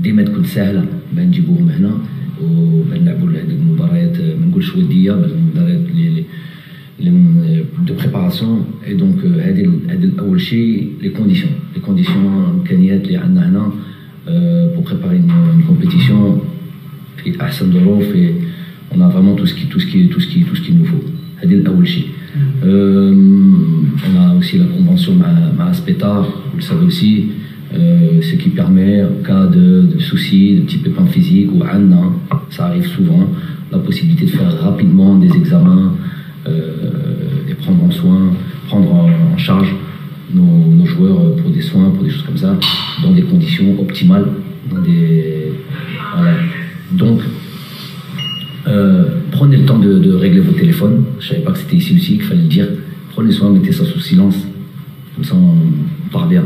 ديما تكون سهله باه نجيبوهم هنا وباه نلعبوا هذه المباريات ما نقولش وديه بل المباريات de préparation et donc هذه اول شيء les conditions الامكانيات اللي عندنا هنا pour préparer une compétition في احسن ظروف on a vraiment tout ce qu'il nous faut هذه الاول شيء. On a aussi la convention مع Spetar, vous le savez aussi, ce qui permet en cas de soucis, de petits pépins physiques ou عندنا, ça arrive souvent, la possibilité de faire rapidement des examens et prendre en charge nos joueurs pour des soins, pour des choses comme ça, dans des conditions optimales, voilà. Donc, prenez le temps de régler vos téléphones. Je savais pas que c'était ici aussi qu'il fallait le dire. Prenez soin, mettez ça sous silence, comme ça on part bien.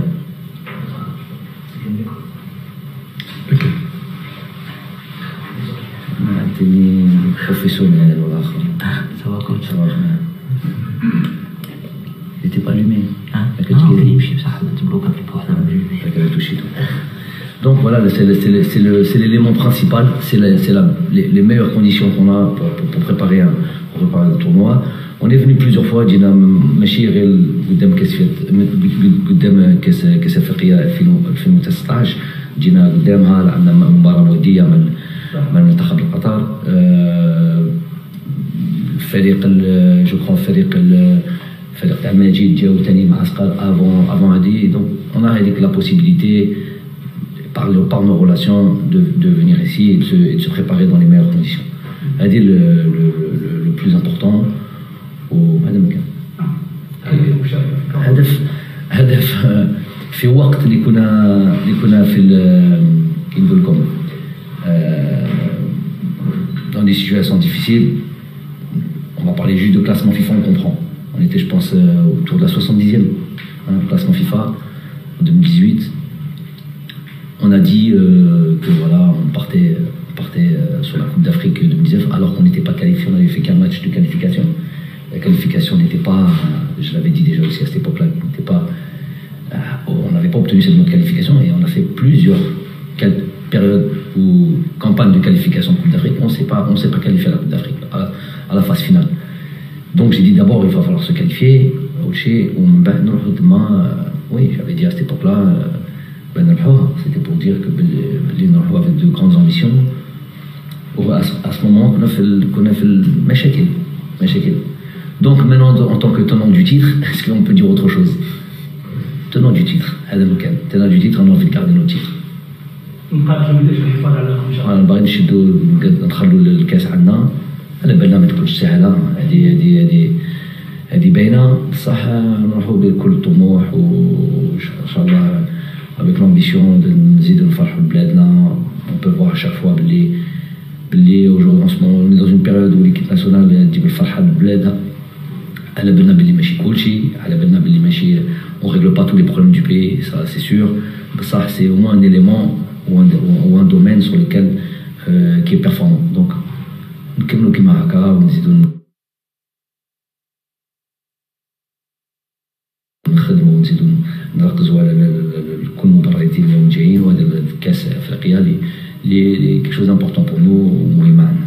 Ok. T'es professionnel, voilà. Ça va coach. Ça va. Il n'était pas allumé. Hein? Non, il est ça, tu bloques un peu pour ça. Il avait touché tout. Donc voilà, c'est l'élément principal, c'est les meilleures conditions qu'on a pour préparer le tournoi. On est venu plusieurs fois, جينا ماشي غير قدام كاس افريقيا 2019 جينا قدامها لعبنا مباراة ودية مع المنتخب القطر. فريق تاع ماجد جاو ثاني معسكر افون هادي. Donc on a هذيك la possibilité par nos relations de venir ici et de se préparer dans les meilleures conditions. هذه le plus important. وهذا مكان هدف في وقت اللي كنا في كي نقول لكم dans des situations difficiles. On va parler juste de classement FIFA, on comprend. On était, je pense, autour de la 70e classement FIFA en 2018. On a dit que voilà, on partait sur la Coupe d'Afrique 2019 alors qu'on n'était pas qualifié, on n'avait fait qu'un match de qualification. La qualification n'était pas, je l'avais dit déjà aussi à cette époque-là, on n'avait pas obtenu cette qualification et on a fait plusieurs périodes ou campagnes de qualification de Coupe d'Afrique. On ne s'est pas qualifié à la Coupe d'Afrique, à la phase finale. Donc j'ai dit d'abord il va falloir se qualifier. Oui, j'avais dit à cette époque-là, c'était pour dire que nous avec de grandes ambitions. À ce moment, qu'on a fait le Meshakil. Donc maintenant, en tant que tenant du titre, est-ce qu'on peut dire autre chose? Tenant du titre, tenant du titre, on a envie de garder nos titres. Voilà, باغي نشدو ندخلوا الكاس عندنا. على بالنا ما تكونش سهله، هذه باينه، بصح نروحوا بكل طموح وان شاء الله avec l'ambition de نزيدو نفرحوا بلادنا. On peut voir à chaque fois باللي aujourd'hui en ce moment on est dans une période où l'équipe nationale تجيب الفرحه لبلادها. على بالنا باللي ماشي كلشي، على بالنا باللي ماشي on règle pas tous les problèmes du pays, ça c'est sûr. بصح c'est au moins un élément ou un domaine sur lequel qui est performant. Donc نكملوا كيما هكا ونزيدوا نخدموا ونزيدوا نركزوا على كل مباريات اللي جايين. وهذا الكاس افريقيا اللي quelque chose d'important pour nous ومهم معنا.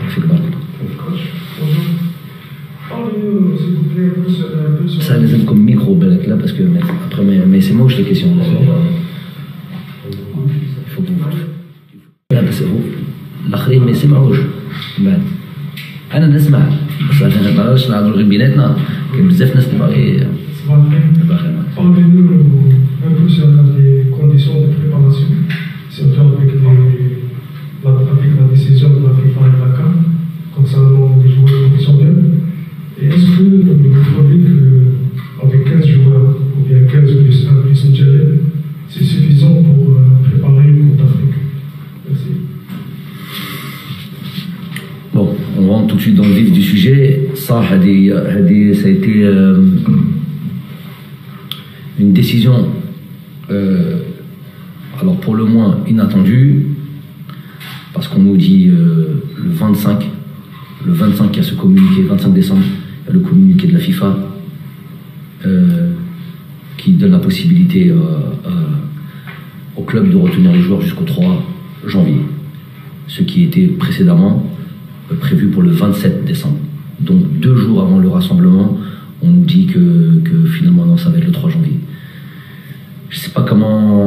فيك بارك الله. Ça لازمكم ميكرو بالك لا باسكو après ما يسمعوش لي كيسيون لا faut لا بس هو الاخرين ما يسمعوش. بعد انا نسمع بس انا ما نقدرش نهضروا غير بيناتنا، كاين بزاف ناس اللي باغي Parlez-nous un peu sur les conditions de préparation, surtout avec la décision de la FIFA et de la CAN concernant les joueurs professionnels. Et est-ce que vous trouvez qu'avec 15 joueurs, ou bien 15 plus 1 plus Nigeria, c'est suffisant pour préparer une Coupe d'Afrique? Merci. Bon, on rentre tout de suite dans le vif du sujet. Ça a été une décision, alors pour le moins inattendue, parce qu'on nous dit le 25, il y a ce communiqué, 25 décembre, il y a le communiqué de la FIFA qui donne la possibilité au club de retenir les joueurs jusqu'au 3 janvier, ce qui était précédemment prévu pour le 27 décembre. Donc 2 jours avant le rassemblement, on nous dit que finalement non, ça va être le 3 janvier. Je sais pas comment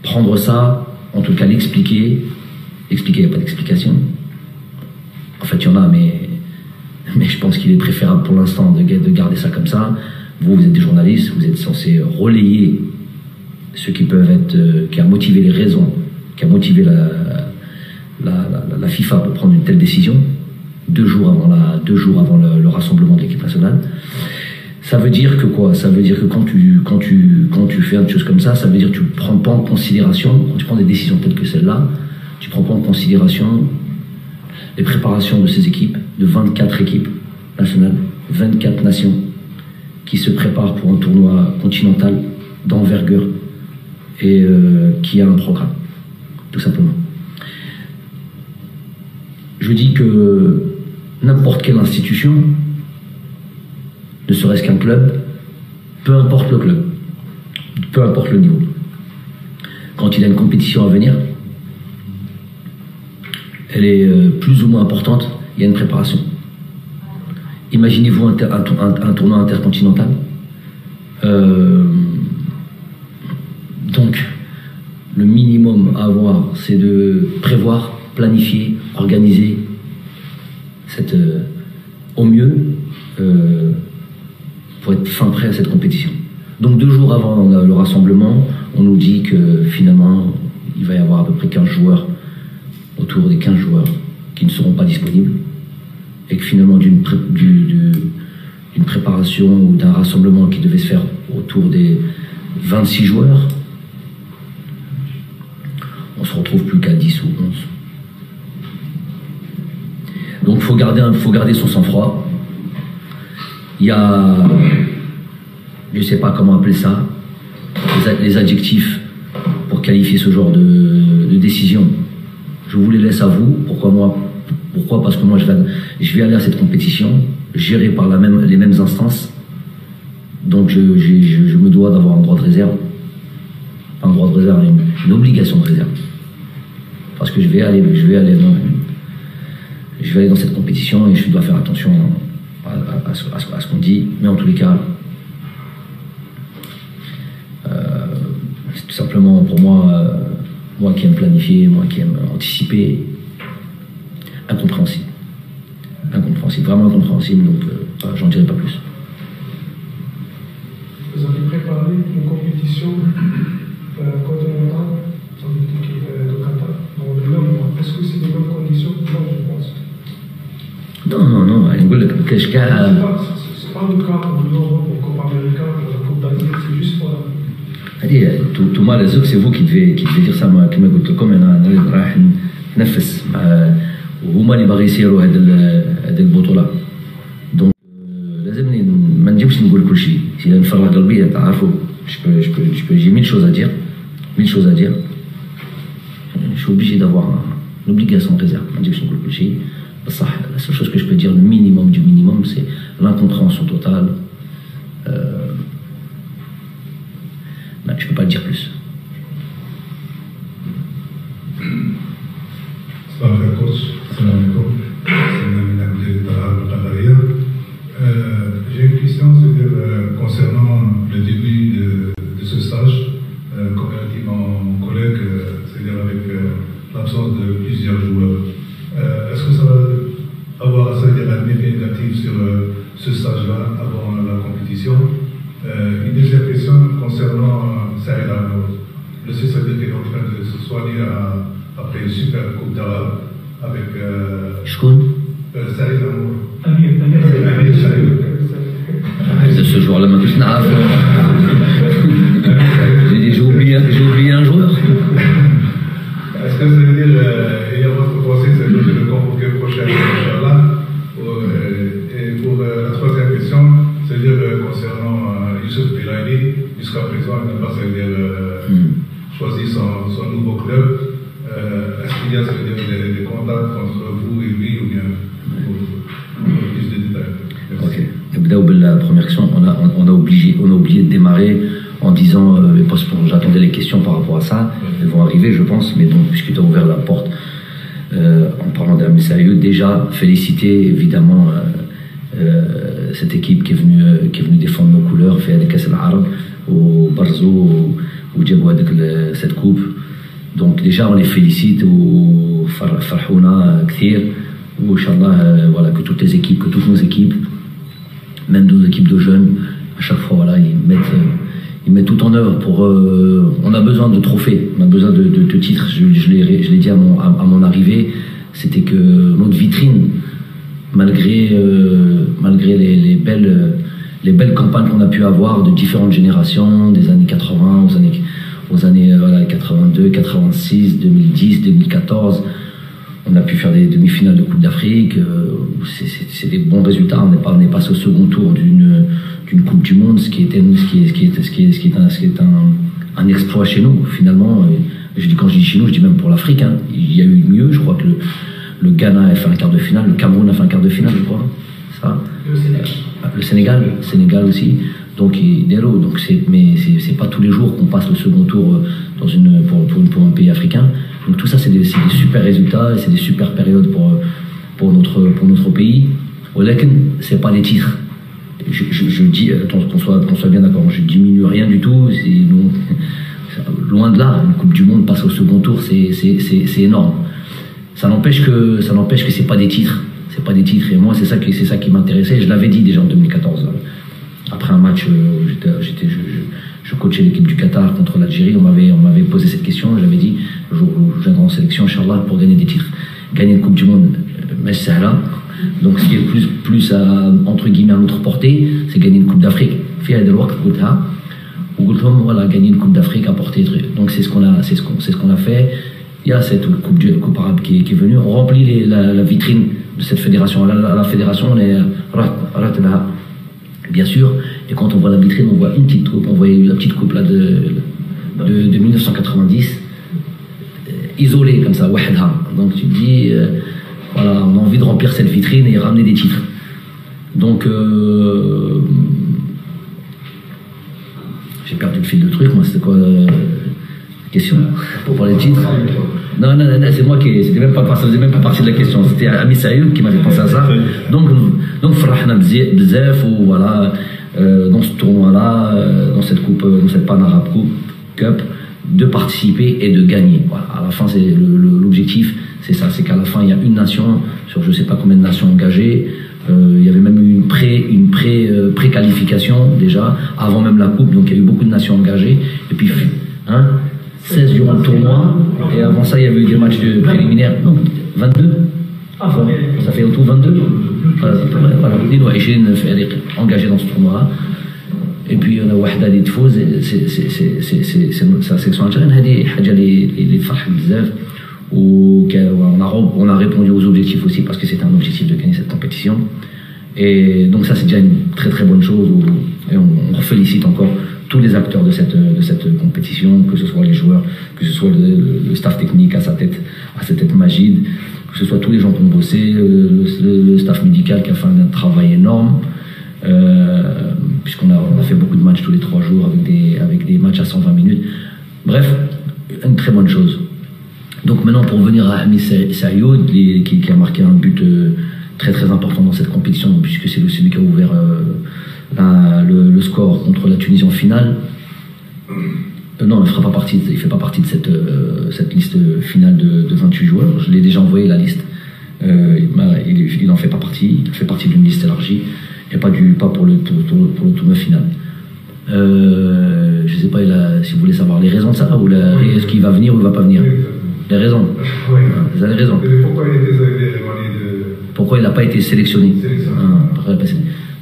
prendre ça, en tout cas l'expliquer. Expliquer, il n'y a pas d'explication. En fait, il y en a, mais je pense qu'il est préférable pour l'instant de garder ça comme ça. Vous êtes des journalistes, vous êtes censés relayer ce qui peuvent être, qui a motivé les raisons, qui a motivé la FIFA pour prendre une telle décision, 2 jours avant le rassemblement de l'équipe nationale. Ça veut dire que quoi? Ça veut dire que quand tu fais une chose comme ça veut dire que tu ne prends pas en considération, quand tu prends des décisions telles que celle-là, tu ne prends pas en considération les préparations de ces équipes, de 24 équipes nationales, 24 nations, qui se préparent pour un tournoi continental d'envergure et qui a un programme, tout simplement. Je dis que n'importe quelle institution, ne serait-ce qu'un club, peu importe le club, peu importe le niveau, quand il a une compétition à venir, elle est plus ou moins importante, il y a une préparation. Imaginez-vous un tournoi intercontinental. Donc, le minimum à avoir, c'est de prévoir, planifier, organiser au mieux pour être fin prêt à cette compétition. Donc 2 jours avant le rassemblement, on nous dit que finalement, il va y avoir à peu près 15 joueurs, autour des 15 joueurs qui ne seront pas disponibles, et que finalement d'une préparation ou d'un rassemblement qui devait se faire autour des 26 joueurs, on se retrouve plus qu'à 10 ou 11. Donc faut garder son sang-froid. Il y a, je ne sais pas comment appeler ça, les adjectifs pour qualifier ce genre de décision. Je vous les laisse à vous. Pourquoi? Parce que moi, je vais aller à cette compétition, gérée par les mêmes instances. Donc, je me dois d'avoir un droit de réserve. Pas un droit de réserve, une obligation de réserve. Parce que je vais aller dans cette compétition et je dois faire attention à ce qu'on dit. Mais en tous les cas, c'est tout simplement pour moi, moi qui aime planifier, moi qui aime anticiper, incompréhensible. Incompréhensible, vraiment incompréhensible, donc j'en dirai pas plus. Vous avez préparé une compétition continentale dans l'équipe de Qatar, dans le même mois. Est-ce que c'est les mêmes conditions? Non, je pense. Non, نقول لك كاش كاع. C'est pas le cas pour l'Europe, pour Coupe Américaine, pour la Coupe d'Asie, c'est juste pour la. tout mal les autres, c'est vous qui devez dire ça. Moi, كما قلت لكم انا راح ننفس وهما اللي باغي يسيروا هذه البطوله. دونك لازمني ما نجيبش نقول كل شيء. سي نفرغ قلبي تعرفوا j'ai mille choses à dire. Je suis obligé d'avoir une obligation de réserve. ما نجيبش نقول كل شيء. La seule chose que je peux dire, le minimum du minimum, c'est l'incompréhension totale. Je ne peux pas dire plus. J'ai une question, c'est-à-dire concernant le début de ce stage, comme l'a dit mon collègue, c'est-à-dire avec l'absence de plusieurs joueurs. Est-ce que ça va avoir un effet négatif sur ce stage-là avant la compétition? Une deuxième question concernant Saïd Amour. Le CSD qui est en train de se soigner après une super Coupe d'Arabe avec Saïd Amour. De ce joueur-là, j'ai oublié un joueur. Est-ce que ça veut dire, il y a votre procès, c'est de le convoquer prochainement, et pour la troisième question, c'est-à-dire concernant Youssouf Belaïli, jusqu'à présent, il n'a pas choisi son nouveau club. Est-ce qu'il y a des contacts entre vous et lui, ou bien pour plus de détails? Ok. La première question, on a obligé oublié de démarrer en disant, parce que j'attendais les questions par rapport à ça, elles vont arriver je pense, mais donc puisque tu as ouvert la porte en parlant d'Amis Ayoud, déjà féliciter évidemment cette équipe qui est venue défendre nos couleurs, fait avec Kass al-Arab, au Barzo, au Djabou cette coupe. Donc déjà on les félicite, au Farhouna Kthir, ou Inch'Allah, voilà, que toutes les équipes, que toutes nos équipes, même nos équipes de jeunes, à chaque fois voilà, ils mettent tout en œuvre pour. On a besoin de trophées, on a besoin de titres. Je l'ai dit à mon arrivée, c'était que notre vitrine, malgré les belles campagnes qu'on a pu avoir de différentes générations, des années 80 aux années voilà, 82, 86, 2010, 2014, on a pu faire des demi-finales de Coupe d'Afrique. C'est des bons résultats. On est passé au second tour d'une Coupe du Monde, ce qui est un exploit chez nous finalement. Quand je dis chez nous, je dis même pour l'Afrique. Hein. Il y a eu mieux. Je crois que le Ghana a fait un quart de finale, le Cameroun a fait un quart de finale, je crois. Ça. Le Sénégal aussi. Donc mais c'est pas tous les jours qu'on passe le second tour pour un pays africain. Donc tout ça c'est des super résultats, c'est des super périodes pour notre pays. C'est pas des titres. Je dis, qu'on soit bien d'accord, je diminue rien du tout. Loin de là, une Coupe du Monde passe au second tour, c'est énorme. Ça n'empêche que c'est pas des titres. C'est pas des titres. Et moi c'est ça qui m'intéressait. Je l'avais dit déjà en 2014. Après un match, je coachais l'équipe du Qatar contre l'Algérie. On m'avait posé cette question. J'avais dit, le jour où je viendrai en sélection, Inch'Allah, pour gagner des titres. Gagner une Coupe du Monde, mais c'est là. Donc ce qui est plus entre guillemets à notre portée, c'est gagner une Coupe d'Afrique. Voilà, gagner une Coupe d'Afrique, apporter. Donc c'est ce qu'on a fait. Il y a cette coupe arabe qui est venue. On remplit la vitrine de cette fédération. La fédération, on est bien sûr. Et quand on voit la vitrine, on voit une petite coupe. On voit la petite coupe là de 1990, isolée comme ça, wahda. Donc tu te dis, voilà, on a envie de remplir cette vitrine et ramener des titres. Donc j'ai perdu le fil de truc. Moi, c'était quoi la question pour parler de titres? Non, c'est moi ça faisait même pas partie de la question. C'était Amis Ayoud qui m'avait pensé à ça. Donc farahna bzaf, ou voilà, dans ce tournoi-là, dans cette coupe, dans cette Pan Arab Cup, de participer et de gagner. Voilà. À la fin, c'est l'objectif, c'est ça, c'est qu'à la fin, il y a une nation sur je sais pas combien de nations engagées. Il y avait même eu une pré-qualification déjà avant même la coupe, donc il y a eu beaucoup de nations engagées. Et puis 16 durant le tournoi, et avant ça il y avait eu des matchs préliminaires, non, 22, ça fait autour 22, voilà, engagés dans ce tournoi. Et puis on a Wahda اللي تفوز, c'est sa section algérienne, هذه حاجه اللي فرح بزاف. On a répondu aux objectifs aussi, parce que c'était un objectif de gagner cette compétition. Et donc ça c'est déjà une très très bonne chose, et on félicite encore tous les acteurs de cette compétition, que ce soit les joueurs, que ce soit le staff technique à sa tête Magid, que ce soit tous les gens qui ont bossé, le staff médical qui a fait un travail énorme, puisqu'on a fait beaucoup de matchs tous les 3 jours avec des matchs à 120 minutes. Bref, une très bonne chose. Donc maintenant, pour revenir à Amis Ayoud, qui a marqué un but très très important dans cette compétition, puisque c'est celui qui a ouvert le score contre la Tunisie en finale. Non, il fait pas partie de cette liste finale de 28 joueurs. Je l'ai déjà envoyé la liste. Il n'en fait pas partie. Il fait partie d'une liste élargie et pas pour le tournoi final. Je sais pas si vous voulez savoir les raisons de ça, ou est-ce qu'il va venir ou il va pas venir. Les raisons. Oui. Vous avez raison. Pourquoi il n'a pas été sélectionné?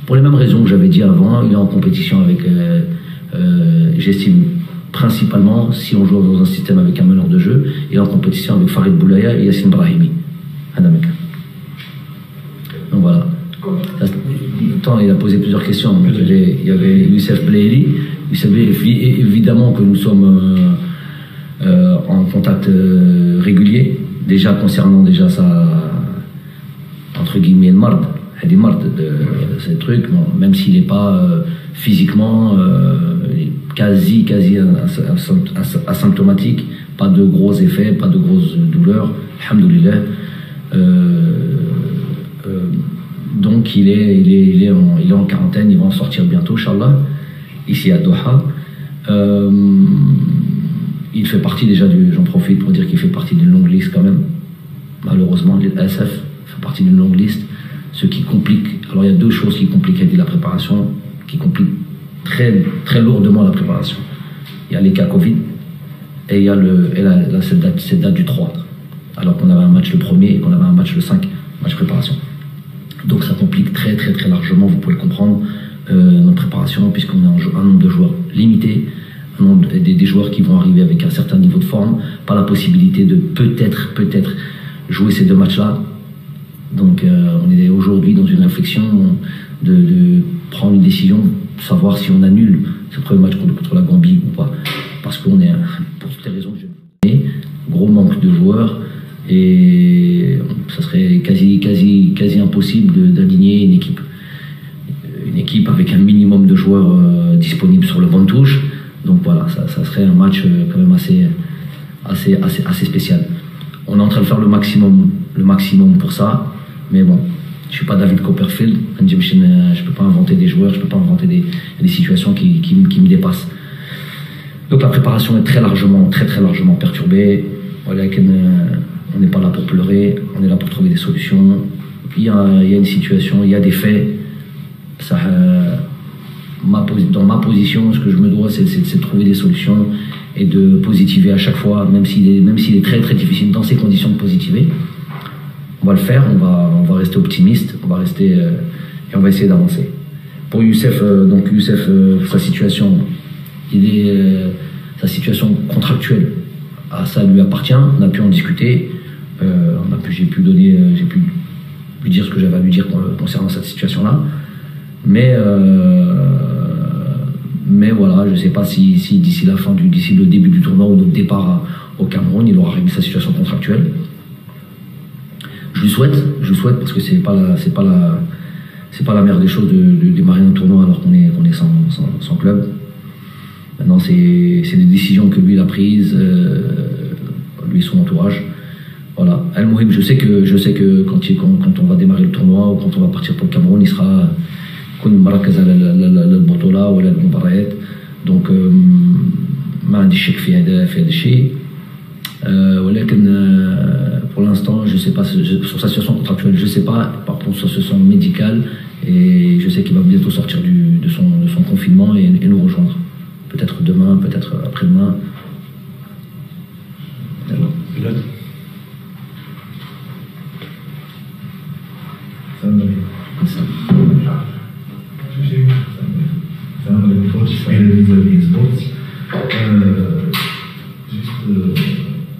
Pour les mêmes raisons que j'avais dit avant, il est en compétition avec, j'estime, principalement, si on joue dans un système avec un meneur de jeu, il est en compétition avec Farid Boulaya et Yassine Brahimi. Donc voilà. Il a posé plusieurs questions. Il y avait Youssef Blaili. Évidemment que nous sommes en contact régulier, déjà concernant sa, entre guillemets, le marde. ces trucs, bon, même s'il n'est pas physiquement quasi asymptomatique, pas de gros effets, pas de grosses douleurs, alhamdoulilah. Donc il est en quarantaine, il va en sortir bientôt, Inch'Allah, ici à Doha. Il fait partie déjà j'en profite pour dire qu'il fait partie d'une longue liste quand même. Malheureusement, l'ASF fait partie d'une longue liste, ce qui complique. Alors il y a deux choses qui compliquent la préparation, qui compliquent très, très lourdement la préparation. Il y a les cas Covid et il y a cette date du 3, alors qu'on avait un match le 1er et qu'on avait un match le 5, match préparation. Donc ça complique très très très largement, vous pouvez le comprendre, notre préparation, puisqu'on a un nombre de joueurs limité, un nombre des joueurs qui vont arriver avec un certain niveau de forme, pas la possibilité de peut-être jouer ces deux matchs-là. Donc on est aujourd'hui dans une réflexion de prendre une décision, de savoir si on annule ce premier match contre la Gambie ou pas. Parce qu'on est, pour toutes les raisons que je vais donner, gros manque de joueurs, et ça serait quasi impossible d'aligner une équipe avec un minimum de joueurs disponibles sur le banc de touche. Donc voilà, ça serait un match quand même assez spécial. On est en train de faire le maximum pour ça, mais bon, je suis pas David Copperfield, je peux pas inventer des joueurs, je peux pas inventer des situations qui me dépassent. Donc la préparation est très largement perturbée. Voilà, on n'est pas là pour pleurer, on est là pour trouver des solutions. Il y a une situation, il y a des faits. Dans ma position, ce que je me dois, c'est de trouver des solutions et de positiver à chaque fois, même s'il est très très difficile dans ces conditions de positiver. On va le faire, on va rester optimiste, on va essayer d'avancer. Pour Youssef, sa situation, sa situation contractuelle, ça lui appartient. On a pu en discuter, j'ai pu lui dire ce que j'avais à lui dire concernant cette situation-là. Mais voilà, je ne sais pas si d'ici le début du tournoi ou notre départ au Cameroun, il aura réglé sa situation contractuelle. Je lui souhaite parce que c'est pas la meilleure des choses de démarrer un tournoi alors qu'on est sans club. Maintenant, c'est des décisions que lui il a prises, lui et son entourage. Voilà. Al-Mouhim, je sais que quand on va démarrer le tournoi ou quand on va partir pour le Cameroun, il sera donc ما عندي شك في هذا الشيء. ولكن pour l'instant je sais pas sur sa situation contractuelle, je sais pas. Par contre sur sa situation médicale, et je sais qu'il va bientôt sortir de son confinement et nous rejoindre, peut-être demain, peut-être après-demain.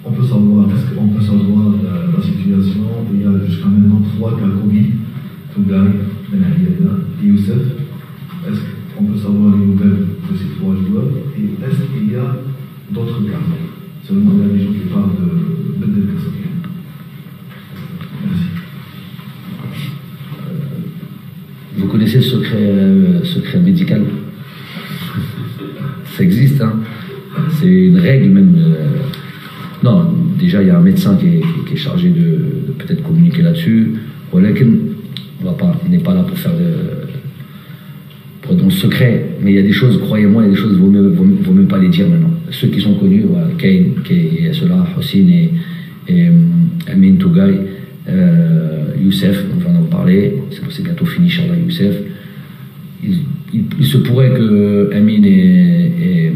On peut savoir la situation. Il y a jusqu'à maintenant 3 cas Covid, Tougaï, Ben et Youssef. Est-ce qu'on peut savoir les nouvelles de ces 3 joueurs? Et est-ce qu'il y a d'autres cas? Seulement, il y a des gens qui parlent de des personnes. Merci. Vous connaissez le secret médical? Ça existe, hein. C'est une règle même. Non, déjà il y a un médecin qui est chargé de peut-être communiquer là-dessus. On n'est pas là pour faire pour être dans le secret, mais il y a des choses, croyez-moi, il y a des choses, vaut mieux pas les dire maintenant. Ceux qui sont connus, voilà, Kane, ceux-là, Hossein et Amin Tougaï, Youssef, on va en parler, c'est bientôt fini, Inch'Allah, Youssef. Il se pourrait que Amin et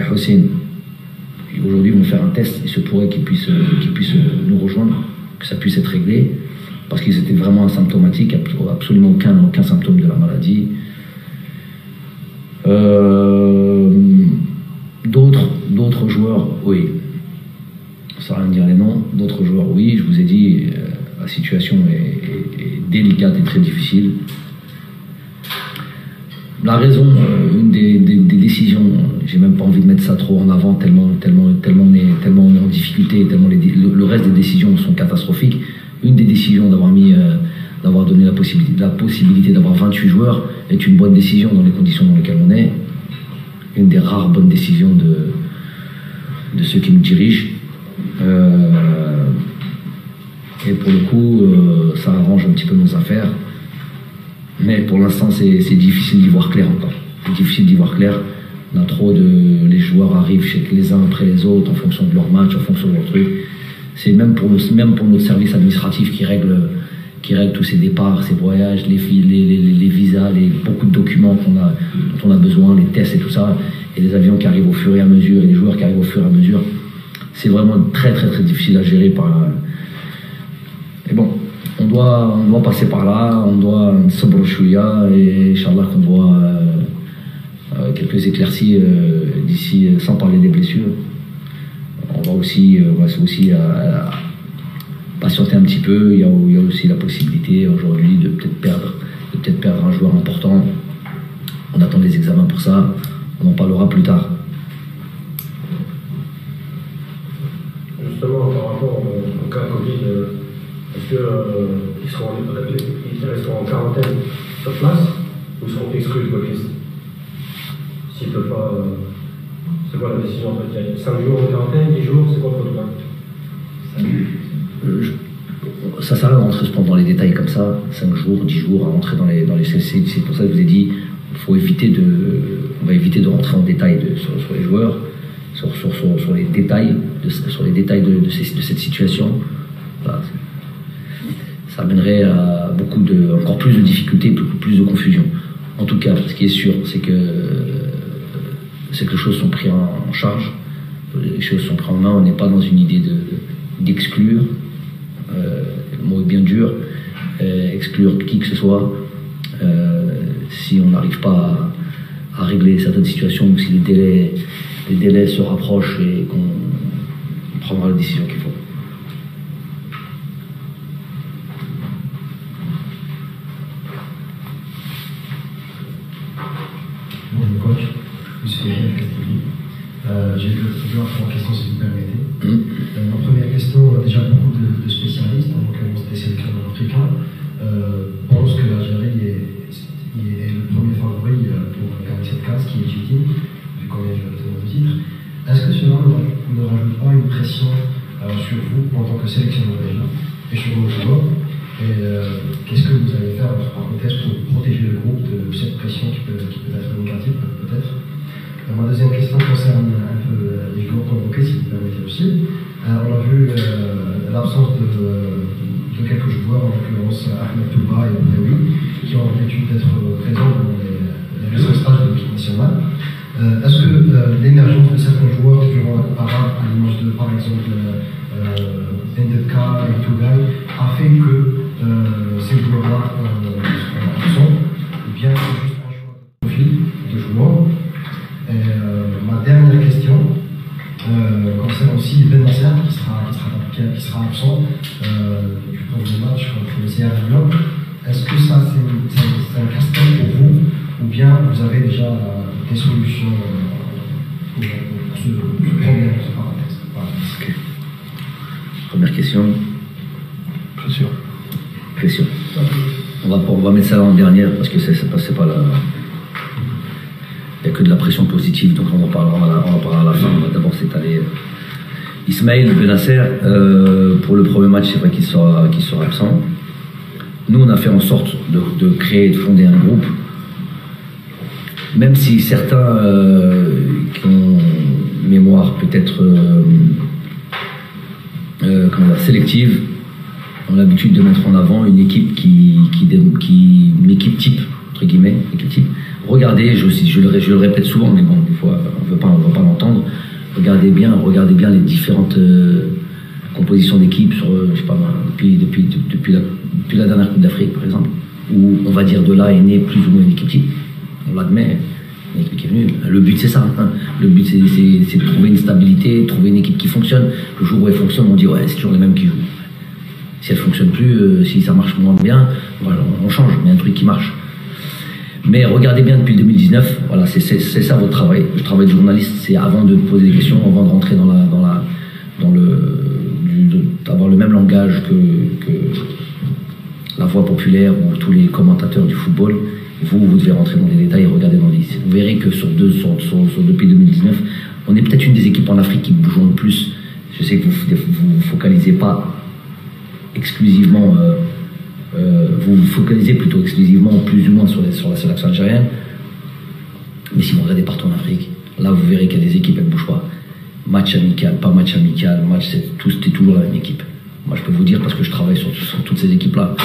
Hossein aujourd'hui vont faire un test, il se pourrait qu'ils puissent nous rejoindre, que ça puisse être réglé, parce qu'ils étaient vraiment asymptomatiques, absolument aucun symptôme de la maladie. D'autres joueurs, oui, sans rien dire les noms, d'autres joueurs, oui, je vous ai dit, la situation est délicate et très difficile. La raison, une des décisions, j'ai même pas envie de mettre ça trop en avant tellement on est en difficulté, tellement le reste des décisions sont catastrophiques. Une des décisions d'avoir mis d'avoir donné la possibilité d'avoir 28 joueurs est une bonne décision dans les conditions dans lesquelles on est. Une des rares bonnes décisions de ceux qui nous dirigent. Et pour le coup, ça arrange un petit peu nos affaires. Mais pour l'instant, c'est difficile d'y voir clair encore. C'est difficile d'y voir clair. On a trop de... Les joueurs arrivent les uns après les autres en fonction de leur match, en fonction de leur truc. C'est même pour notre service administratif qui règle tous ces départs, ces voyages, les visas, beaucoup de documents dont on a besoin, les tests et tout ça, et les avions qui arrivent au fur et à mesure, et les joueurs qui arrivent au fur et à mesure. C'est vraiment très très très difficile à gérer. Et bon, on doit passer par là, on doit sabr chouïa, et Inch'Allah qu'on voit quelques éclaircies d'ici, sans parler des blessures. On va aussi patienter un petit peu. Il y a aussi la possibilité aujourd'hui de peut-être perdre un joueur important. On attend des examens pour ça. On en parlera plus tard. Justement, par rapport au cas Covid, est-ce qu'ils resteront en quarantaine sur place ou seront exclus de votre liste? S'ils ne peuvent pas. C'est quoi la décision en fait? 5 jours en quarantaine, 10 jours, c'est quoi le protocole? Ça sert à rien d'entrer dans les détails comme ça, 5 jours, 10 jours, à rentrer dans les CC. C'est pour ça que je vous ai dit, on va éviter de rentrer en détail sur les joueurs, sur les détails de cette situation. Voilà. Ça amènerait à encore plus de difficultés, beaucoup plus de confusion. En tout cas, ce qui est sûr, c'est que les choses sont prises en charge, les choses sont prises en main. On n'est pas dans une idée d'exclure, le mot est bien dur, exclure qui que ce soit, si on n'arrive pas à régler certaines situations ou si les délais se rapprochent et qu'on prendra la décision qu'il faut. Bonjour coach, monsieur j'ai plusieurs questions si vous permettez. Ma première question, déjà beaucoup de spécialistes, en l'occurrence des sélectionneurs africains, pensent que l'Algérie est le premier favori pour gagner cette case, qui est légitime, vu qu'on est le titre. Est-ce que cela ne rajoute pas une pression sur vous en tant que sélectionneur déjà et sur vos joueurs? Et qu'est-ce que vous allez faire entre parenthèses pour protéger le groupe de cette pression qui peut être négative peut-être? Ma deuxième question concerne un peu les joueurs convoqués, si vous permettez aussi. On a vu l'absence de quelques joueurs, en l'occurrence Ahmed Touba et Oulaoui, qui ont l'habitude d'être présents dans les récents stages de l'équipe nationale. Est-ce que l'émergence de certains joueurs durant la Coupe arabe, à l'image de par exemple Ndeka et Tougaï, a fait que ces joueurs-là sont, ou bien c'est juste un choix de profil de joueurs? Ma dernière question concerne aussi Ben Nasser qui sera absent du premier match contre le Sierra Leone. Est-ce que ça c'est un casse-tête pour vous ou bien vous avez déjà des solutions pour ce problème, ce parenthèse? Voilà. Okay. Première question. Pression. On va mettre ça en dernière parce que c'est pas la. Il n'y a que de la pression positive, donc on en parlera à la fin. On va d'abord s'étaler. Ismaël Benasser, pour le premier match, c'est vrai qu'il sera absent. Nous, on a fait en sorte de créer, de fonder un groupe. Même si certains qui ont une mémoire peut-être sélective ont l'habitude de mettre en avant une équipe une équipe type, entre guillemets, équipe type. Regardez, je le répète souvent, mais bon, des fois, on ne veut pas l'entendre. Regardez bien les différentes compositions d'équipes sur, je sais pas, depuis la dernière Coupe d'Afrique, par exemple, où on va dire de là est née plus ou moins une équipe type. On l'admet, une équipe qui est venue. Le but, c'est ça. Hein. Le but, c'est de trouver une stabilité, trouver une équipe qui fonctionne. Le jour où elle fonctionne, on dit, ouais, c'est toujours les mêmes qui jouent. Si elle ne fonctionne plus, si ça marche moins bien, voilà, on change, mais un truc qui marche. Mais regardez bien depuis 2019, voilà, c'est ça votre travail. Le travail de journaliste, c'est avant de poser des questions, avant de rentrer d'avoir le même langage que la voix populaire ou tous les commentateurs du football, vous devez rentrer dans les détails et regarder dans les listes. Vous verrez que depuis 2019, on est peut-être une des équipes en Afrique qui jouent le plus. Je sais que vous focalisez pas exclusivement, vous focalisez plutôt exclusivement, plus ou moins sur la sélection algérienne. Mais si vous regardez partout en Afrique, là vous verrez qu'il y a des équipes, elles ne bougent pas. Match amical, pas match amical, c'était toujours la même équipe. Moi je peux vous dire parce que je travaille sur toutes ces équipes-là,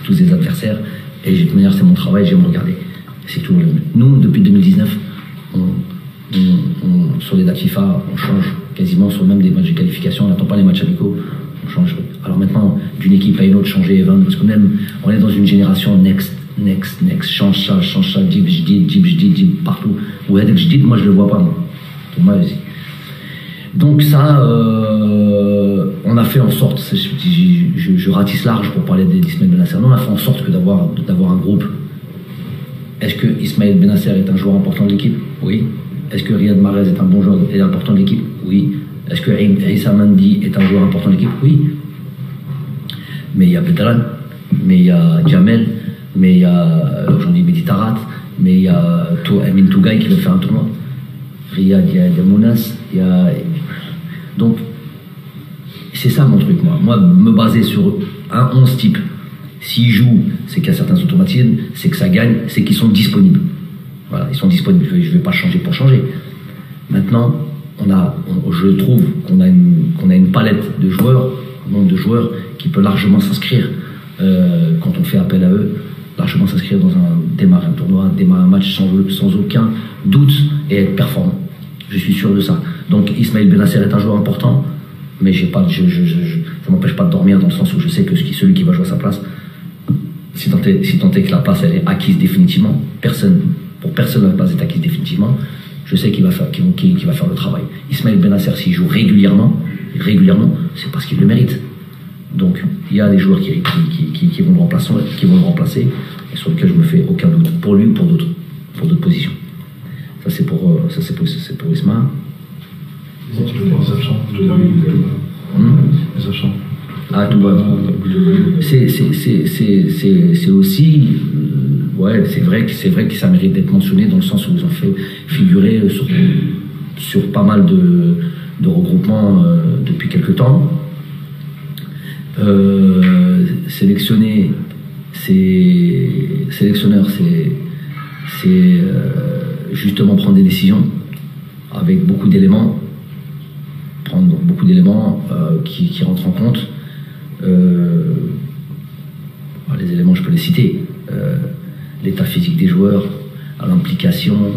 tous ces adversaires, et de toute manière c'est mon travail, j'aime regarder. C'est toujours le même. Nous, depuis 2019, sur les dates FIFA, on change quasiment sur même des matchs de qualification, on n'attend pas les matchs amicaux, on change. Alors maintenant, d'une équipe à une autre, changer, parce que même, on est dans une génération next, change ça, dib, partout. Ou dib, moi je le vois pas, moi. Donc ça, on a fait en sorte, je ratisse large pour parler d'Ismaël Benasser, on a fait en sorte que d'avoir un groupe. Est-ce que Ismaël Benasser est un joueur important de l'équipe? Oui. Est-ce que Riyad Mahrez est un bon joueur et important de l'équipe? Oui. Est-ce que Issa Mendy est un joueur important de l'équipe? Oui. Mais il y a Bedran, mais il y a Jamel, mais il y a aujourd'hui Mehdi Tarat, mais il y a Amin Tougaï qui veut faire un tournoi. Riyad, il y a Mounas, il y a... Donc, c'est ça mon truc, moi. Moi, me baser sur un 11 type, s'ils jouent, c'est qu'il y a certains automatismes, c'est que ça gagne, c'est qu'ils sont disponibles. Voilà, ils sont disponibles. Je ne vais pas changer pour changer. Maintenant, je trouve qu'on a une palette de joueurs, un nombre de joueurs qui peut largement s'inscrire, quand on fait appel à eux, largement s'inscrire démarrer un tournoi, démarrer un match sans aucun doute et être performant. Je suis sûr de ça. Donc Ismaël Benasser est un joueur important, mais ça ne m'empêche pas de dormir dans le sens où je sais que celui qui va jouer à sa place, si tant est que la place elle est acquise définitivement, pour personne la place est acquise définitivement, je sais qu'il va faire le travail. Ismaël Benasser, s'il joue régulièrement, c'est parce qu'il le mérite. Donc il y a des joueurs qui vont le remplacer, et sur lesquels je me fais aucun doute, pour lui ou pour d'autres positions. Ça c'est pour Ismaël. Ah, tout va. C'est aussi, ouais, c'est vrai que ça mérite d'être mentionné dans le sens où ils ont fait figurer sur pas mal de regroupements depuis quelque temps. Sélectionneur, c'est justement prendre des décisions avec beaucoup d'éléments, qui rentrent en compte. Les éléments, je peux les citer. L'état physique des joueurs, l'implication,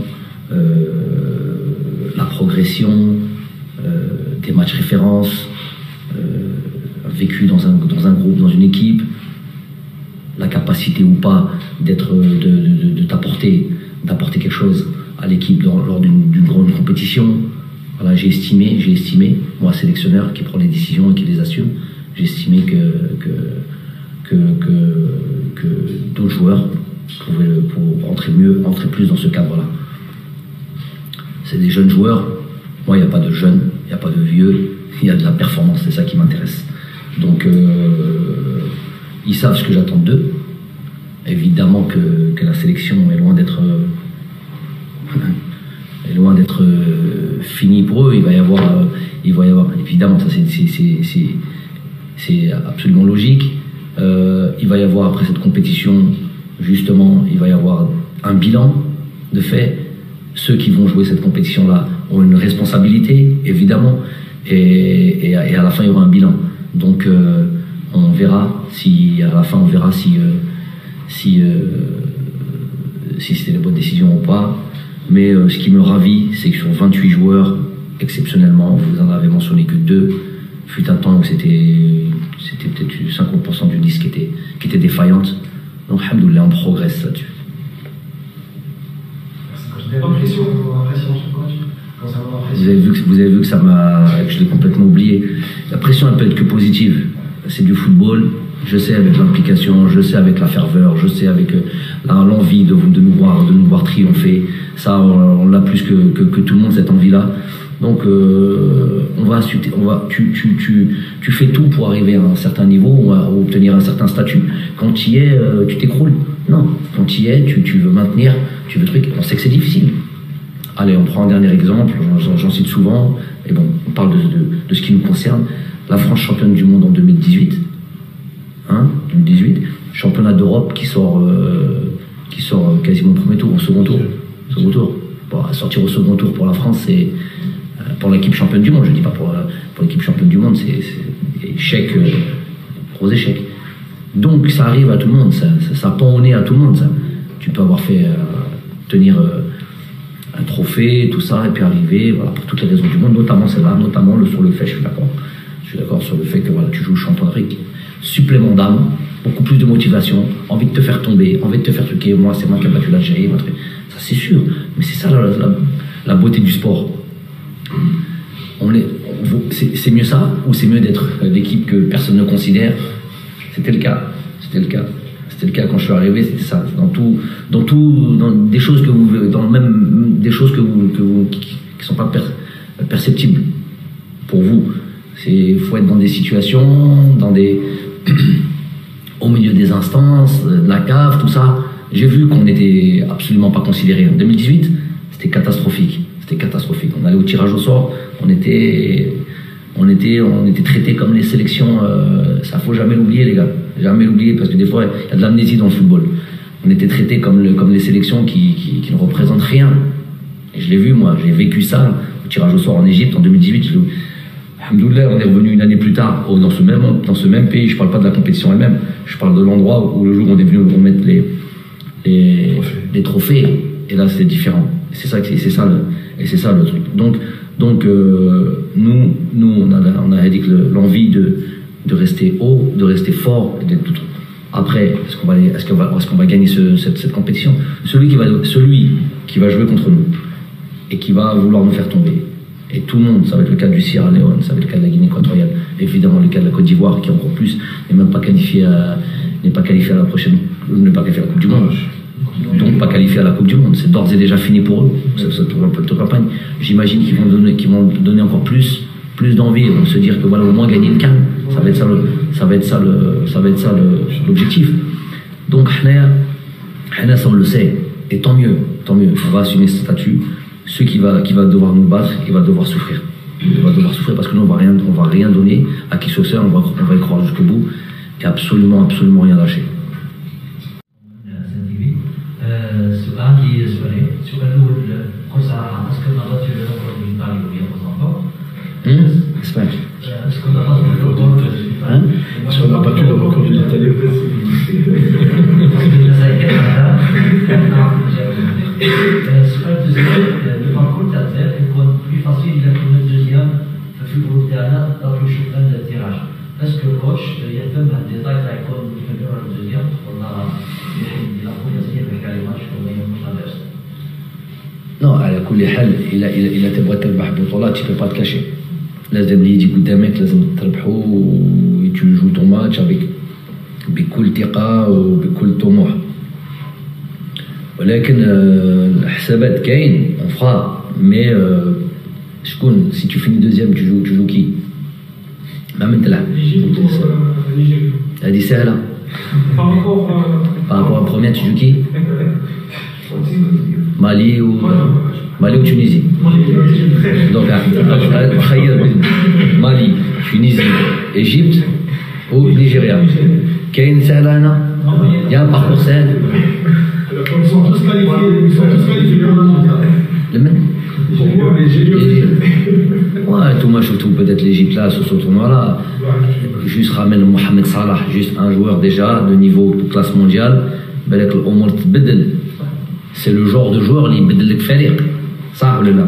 la progression, des matchs références, vécu dans un groupe, dans une équipe, la capacité ou pas d'apporter quelque chose à l'équipe lors d'une grande compétition. Voilà, j'ai estimé, moi sélectionneur qui prend les décisions et qui les assume, j'ai estimé que d'autres joueurs pouvaient entrer plus dans ce cadre-là. C'est des jeunes joueurs. Moi, il n'y a pas de jeunes, il n'y a pas de vieux, il y a de la performance, c'est ça qui m'intéresse. Donc, ils savent ce que j'attends d'eux. Évidemment que la sélection est loin d'être finie pour eux. Il va y avoir évidemment, ça c'est absolument logique. Il va y avoir après cette compétition, justement, il va y avoir un bilan de fait. Ceux qui vont jouer cette compétition-là ont une responsabilité, évidemment, et à la fin il y aura un bilan. Donc on verra si c'était la bonne décision ou pas. Mais ce qui me ravit, c'est que sur 28 joueurs, exceptionnellement, vous en avez mentionné que 2. Fut un temps où c'était peut-être 50% d'une liste qui était défaillante. Donc, alhamdoulilah, on progresse là-dessus. Vous avez vu que que je l'ai complètement oublié. La pression, elle peut être que positive. C'est du football. Je sais avec l'implication, je sais avec la ferveur, je sais avec l'envie de nous voir triompher. Ça, on l'a plus que tout le monde, cette envie-là. Donc, on va insulter, tu fais tout pour arriver à un certain niveau ou à obtenir un certain statut. Quand tu y es, tu t'écroules. Non, quand tu y es, tu veux maintenir, tu veux truc. On sait que c'est difficile. Allez, on prend un dernier exemple, j'en cite souvent, et bon, on parle de ce qui nous concerne. La France championne du monde en 2018, 2018, championnat d'Europe qui sort quasiment au premier tour, au second tour. Bon, sortir au second tour pour la France, c'est pour l'équipe championne du monde, je dis pas pour l'équipe championne du monde, c'est échec, gros échec. Donc ça arrive à tout le monde, ça pend au nez à tout le monde, ça. Tu peux avoir fait tenir un trophée, tout ça, et puis arriver, voilà, pour toutes les raisons du monde, notamment celle-là, notamment sur le fait, je suis d'accord sur le fait que voilà, tu joues le champion d'Afrique, supplément d'âme, beaucoup plus de motivation, envie de te faire tomber, envie de te faire truquer, moi c'est moi qui ai battu l'Algérie, ça c'est sûr, mais c'est ça la beauté du sport. C'est mieux ça, ou c'est mieux d'être l'équipe que personne ne considère? C'était le cas quand je suis arrivé, c'était ça. Dans des choses qui sont pas perceptibles pour vous. Il faut être dans des situations, au milieu des instances, de la cave, tout ça. J'ai vu qu'on n'était absolument pas considéré. En 2018, c'était catastrophique. On allait au tirage au sort, on était traités comme les sélections. Ça faut jamais l'oublier, les gars. Jamais l'oublier, parce que des fois, il y a de l'amnésie dans le football. On était traités comme les sélections qui ne représentent rien. Et je l'ai vu, moi, j'ai vécu ça au tirage au sort en Égypte en 2018. Alhamdoulilah, on est revenu une année plus tard dans ce même pays. Je ne parle pas de la compétition elle-même, je parle de l'endroit où le jour où on est venu remettre les trophées. Et là, c'est différent. C'est ça le truc. Donc nous on a dit que l'envie de rester haut, de rester fort, et d'être tout. Après, est-ce qu'on va gagner cette compétition? Celui qui va jouer contre nous et qui va vouloir nous faire tomber. Et tout le monde, ça va être le cas du Sierra Leone, ça va être le cas de la Guinée équatoriale, évidemment le cas de la Côte d'Ivoire qui est encore plus, n'est pas qualifié à la prochaine, n'est pas qualifié à la Coupe du Monde. Donc pas qualifié à la Coupe du Monde, c'est d'ores et déjà fini pour eux, cette campagne. J'imagine qu'ils vont donner encore plus d'envie, ils vont se dire que voilà, au moins gagner une CAN, ça va être ça l'objectif. Donc Hana, ça on le sait, et tant mieux, on va assumer ce statut. Celui qui va devoir nous battre, il va devoir souffrir. Parce que nous on va rien donner à qui que ce soit, on va y croire jusqu'au bout et absolument rien lâcher. السؤال الأول بصراحة اسكو نظرت في الأمور الإيطالية وهي بوزنبور؟ اسمعك. اسكو نظرت في الأمور Sur la battu le record de l'Italie. السؤال الثاني ليفربول تاع يكون بلي فاسيل إذا كنا الدوزيام في الجروب تاعنا راهو يشوف هذا التيراج. اسكو الكوتش يهتم بالديتاي تاع يكون في الدوزيام ولا يحب يصير في الكلمات ولا مش هذا؟ Non, على كل حال إلا تبغى تربح بطولات tu peux pas te cacher. لازم اللي يجي قدامك لازم تربحه و tu joues ton match بكل ثقة وبكل طموح. ولكن الحسابات كاين on fera mais شكون si tu finis deuxième tu joues qui؟ ما من تلعب. هذه سهلة. Par rapport à la première tu joues qui؟ Mali ou Tunisie. Donc, Mali, Tunisie, Égypte ou Nigeria. Kain Salana, il y a un parcours sain. Ils sont tous qualifiés pour le mondial. Le même. Ouais, tout moi, surtout peut-être l'Égypte là, sur ce tournoi-là. Juste ramène Mohamed Salah, juste un joueur déjà de niveau de classe mondiale. Belek l'Omar Tbedel. C'est le genre de joueur qui بدل لك فريق صح ولا لا؟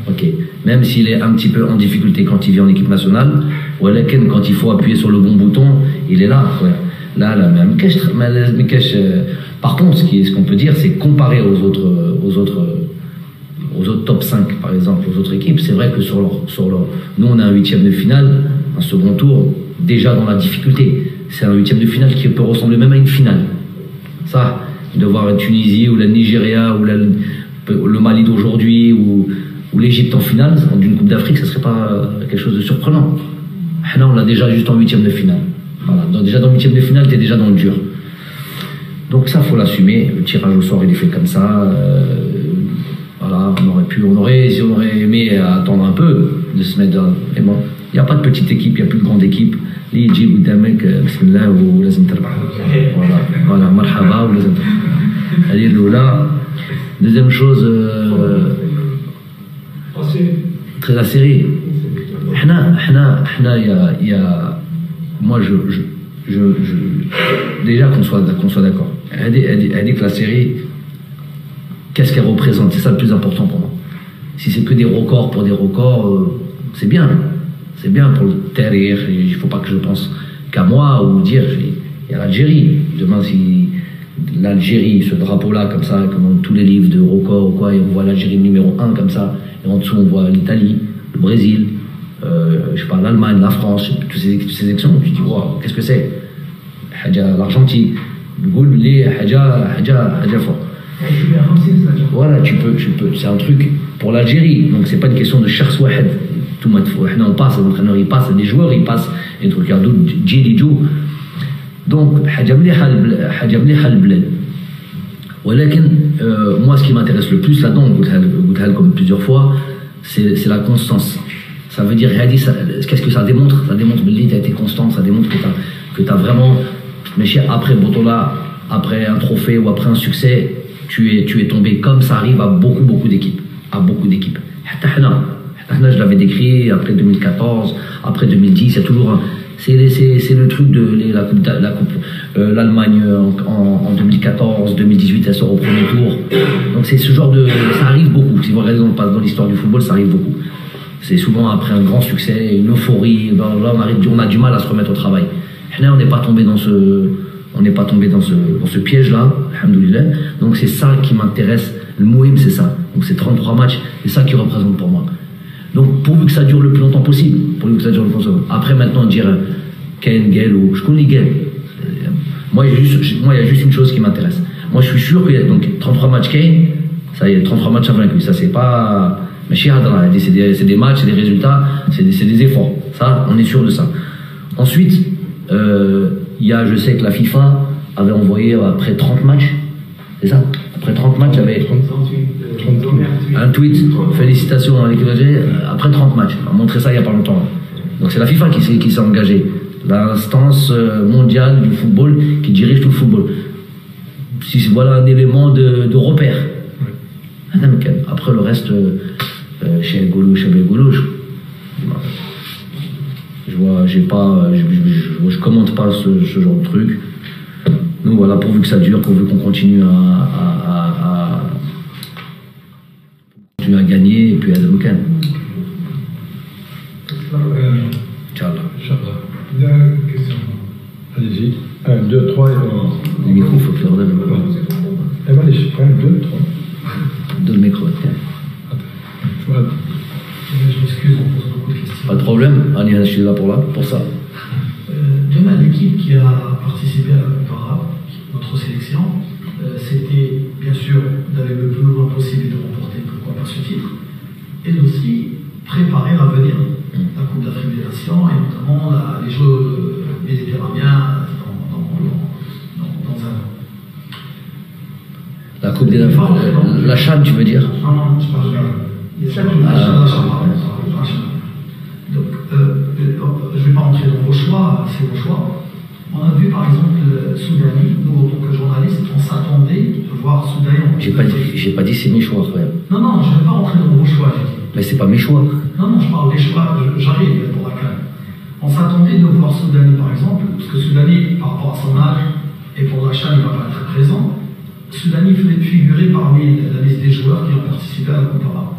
ok, même s'il est un petit peu en difficulté quand il vient en équipe nationale, ولكن quand il faut appuyer sur le bon bouton, il est là. Là même par contre ce qu'on peut dire, c'est comparer aux autres top 5 par exemple, aux autres équipes, c'est vrai que sur leur nous on a un huitième de finale, un second tour déjà dans la difficulté, c'est un huitième de finale qui peut ressembler même à une finale, ça, de voir la Tunisie ou la Nigeria ou le Mali d'aujourd'hui ou l'Égypte en finale d'une Coupe d'Afrique, ça serait pas quelque chose de surprenant. Là, on l'a déjà juste en 8e de finale. Voilà. Donc, déjà dans le 8e de finale, tu es déjà dans le dur. Donc ça, faut l'assumer. Le tirage au sort, il est fait comme ça. Voilà, si on aurait aimé attendre un peu de se mettre dans. Mais bon, il n'y a pas de petite équipe, il n'y a plus de grande équipe. Les يجي قدامك بسم الله ولازم تربح. Voilà, marhaba ولازم تربح. هذه الأولى. Deuxième chose, très la série. Moi, déjà qu'on soit d'accord. Elle dit que la série, qu'est-ce qu'elle représente? C'est ça le plus important pour moi. Si c'est que des records pour des records, c'est bien. C'est bien pour le terrir. Il ne faut pas que je pense qu'à moi ou dire, il y a l'Algérie. Demain, si l'Algérie, ce drapeau-là, comme ça, comme dans tous les livres de records ou quoi, et on voit l'Algérie numéro 1 comme ça, et en dessous on voit l'Italie, le Brésil, je sais pas, l'Allemagne, la France, toutes ces actions, tu dis, wow, qu'est-ce que c'est? L'Argentine, voilà, tu peux, c'est un truc pour l'Algérie, donc c'est pas une question de cherche wahed. Tout le monde, on passe, l'entraîneur il passe, les joueurs ils passent, et tout, regardez, Djili Djou. Donc, moi, ce qui m'intéresse le plus là-dedans, comme plusieurs fois, c'est la constance. Ça veut dire, qu'est-ce que ça démontre? Ça démontre que tu as été constant, ça démontre que tu as vraiment, mais après Botola, après un trophée ou après un succès, tu es tombé comme ça arrive à beaucoup d'équipes. À beaucoup d'équipes. Je l'avais décrit après 2014, après 2010, il y a toujours un. C'est le truc de la coupe l'Allemagne en 2014, 2018, elle sort au premier tour. Donc c'est ce genre de. Ça arrive beaucoup. Si vous regardez dans l'histoire du football, ça arrive beaucoup. C'est souvent après un grand succès, une euphorie, là on a du mal à se remettre au travail. Là, on n'est pas tombé dans ce piège-là, alhamdoulilah. Donc c'est ça qui m'intéresse. Le mouhim, c'est ça. Donc c'est 33 matchs, c'est ça qui représente pour moi. Donc pourvu que ça dure le plus longtemps possible. Après maintenant dire Ken, Gel ou je connais Gel. Moi il y a juste une chose qui m'intéresse. Moi je suis sûr qu'il y a donc 33 matchs Ken, ça y est, 33 matchs à vaincu. Ça c'est pas. Mais c'est des matchs, c'est des résultats, c'est des efforts. Ça, on est sûr de ça. Ensuite, je sais que la FIFA avait envoyé après 30 matchs, c'est ça? Après 30 matchs, il y avait un tweet, félicitations à l'équipe d'Algérie, après 30 matchs. On a montré ça il n'y a pas longtemps. Donc c'est la FIFA qui s'est engagée. L'instance mondiale du football qui dirige tout le football. Voilà un élément de repère. Après le reste, chez Golo, je commente pas ce genre de truc. Nous voilà, pourvu que ça dure, pourvu qu'on continue à gagner et puis à Moukan. Inch'Allah. Il y a une question. Allez-y. 1, 2, 3 et Le micro, il faut que je leur donne. Eh ben, allez, 1, 2, 3. Donne le micro, tiens. Voilà. Je m'excuse, on pose beaucoup de questions. Pas de problème, Annie, je suis là pour ça. Demain, l'équipe qui a participé à la Coupe arabe, notre sélection, c'était bien sûr d'aller le plus loin possible et de remporter, pourquoi pas ce titre, et aussi préparer à venir la Coupe d'Afrique des Nations et notamment les Jeux méditerranéens dans un an. La Coupe des Nations, la CHAN, tu veux dire? Non, je parle donc, je ne vais pas rentrer dans vos choix, c'est vos choix. On a vu par exemple Soudani, nous en tant que journalistes, on s'attendait de voir Soudani en J'ai pas dit c'est mes choix, frère. Non, je ne vais pas rentrer dans vos choix, j'ai dit. Mais c'est pas mes choix. Non, je parle des choix, j'arrive pour la CAN. On s'attendait de voir Soudani par exemple, parce que Soudani, par rapport à son âge, et pour la CHAN, il ne va pas être présent. Soudani figurait parmi la liste des joueurs qui ont participé à la Coupe arabe.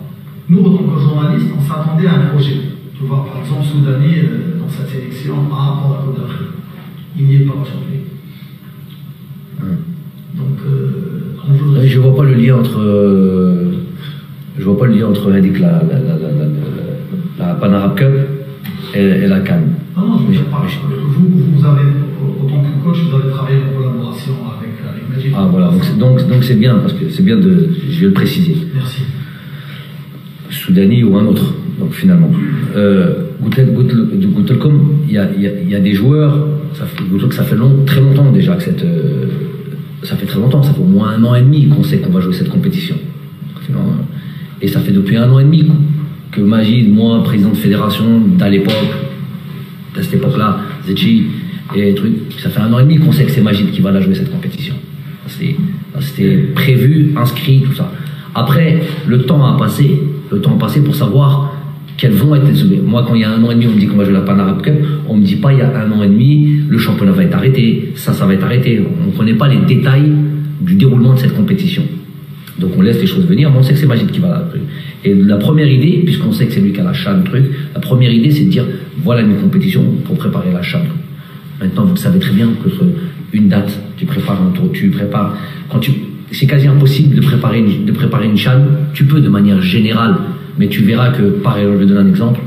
Nous, en tant que journalistes, on s'attendait à un projet. De voir par exemple Soudani dans cette sélection par rapport à la Coupe d'Afrique. Il n'y est pas aujourd'hui. Donc, je vois pas le lien entre. Je vois pas le lien entre la Pan Arab Cup et la CAN. Non, je ne veux pas. Vous avez, autant que coach, vous avez travaillé en collaboration avec Majid. Ah voilà, donc c'est bien, parce que c'est bien de. Je vais le préciser. Merci. Soudani ou un autre, donc finalement. Goutelcom, il y a des joueurs, ça fait très longtemps déjà que ça fait très longtemps, ça fait au moins 1 an et demi qu'on sait qu'on va jouer cette compétition. Et ça fait depuis 1 an et demi que Majid, moi, président de fédération, à cette époque-là, Zetchi et trucs, ça fait 1 an et demi qu'on sait que c'est Majid qui va la jouer cette compétition. C'était prévu, inscrit, tout ça. Après, le temps a passé pour savoir quels vont être les sommets. Moi, quand il y a 1 an et demi, on me dit qu'on va jouer la Pan Arab Cup, on me dit pas il y a 1 an et demi, le championnat va être arrêté, ça va être arrêté. On ne connaît pas les détails du déroulement de cette compétition. Donc on laisse les choses venir, mais on sait que c'est Majid qui va la jouer. Et la première idée, puisqu'on sait que c'est lui qui a la CHAN, la première idée, c'est de dire voilà une compétition pour préparer la CHAN. Maintenant, vous savez très bien que une date, tu prépares un tour, tu prépares. C'est quasi impossible de préparer une CHAN. Tu peux de manière générale, mais tu verras que, pareil, je vais donner un exemple.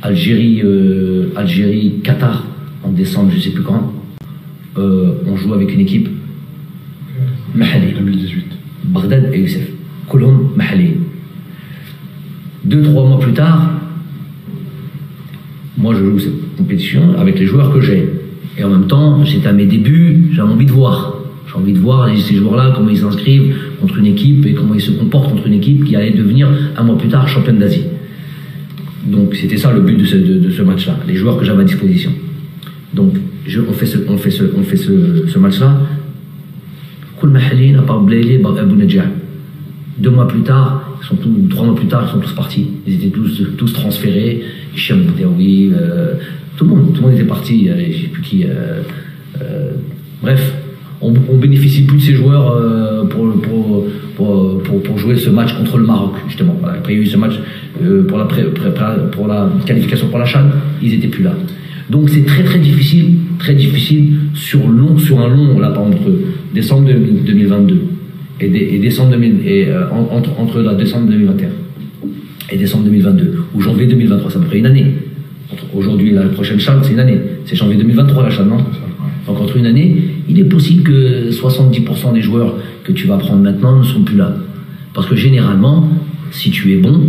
Algérie, Qatar, en décembre, je ne sais plus quand, on joue avec une équipe Mahali. 2018. Bagdad et Youssef. Kolom Mahali. 2-3 mois plus tard, moi je joue cette compétition avec les joueurs que j'ai. Et en même temps, j'étais à mes débuts, j'avais envie de voir. J'ai envie de voir ces joueurs-là, comment ils s'inscrivent contre une équipe et comment ils se comportent contre une équipe qui allait devenir 1 mois plus tard championne d'Asie. Donc c'était ça le but de ce match-là, les joueurs que j'avais à disposition. Donc on fait ce match-là. Koul Mahali n'a pas oublié Abou Nadja. 2 mois plus tard, 3 mois plus tard, ils sont tous partis. Ils étaient tous transférés. Hicham Boudaoui, tout le monde était parti. Je ne sais plus qui. Bref, on bénéficie plus de ces joueurs pour jouer ce match contre le Maroc, justement. Voilà, après, il y a eu ce match pour la qualification pour la CHAN, ils n'étaient plus là. Donc c'est très difficile sur un long, là, par exemple, décembre 2022 et décembre entre la décembre 2021 et décembre 2022 ou janvier 2023, c'est à peu près une année. Aujourd'hui, la prochaine CHAN, c'est une année. C'est janvier 2023 la CHAN, non? Donc entre une année, il est possible que 70% des joueurs que tu vas prendre maintenant ne sont plus là. Parce que généralement, si tu es bon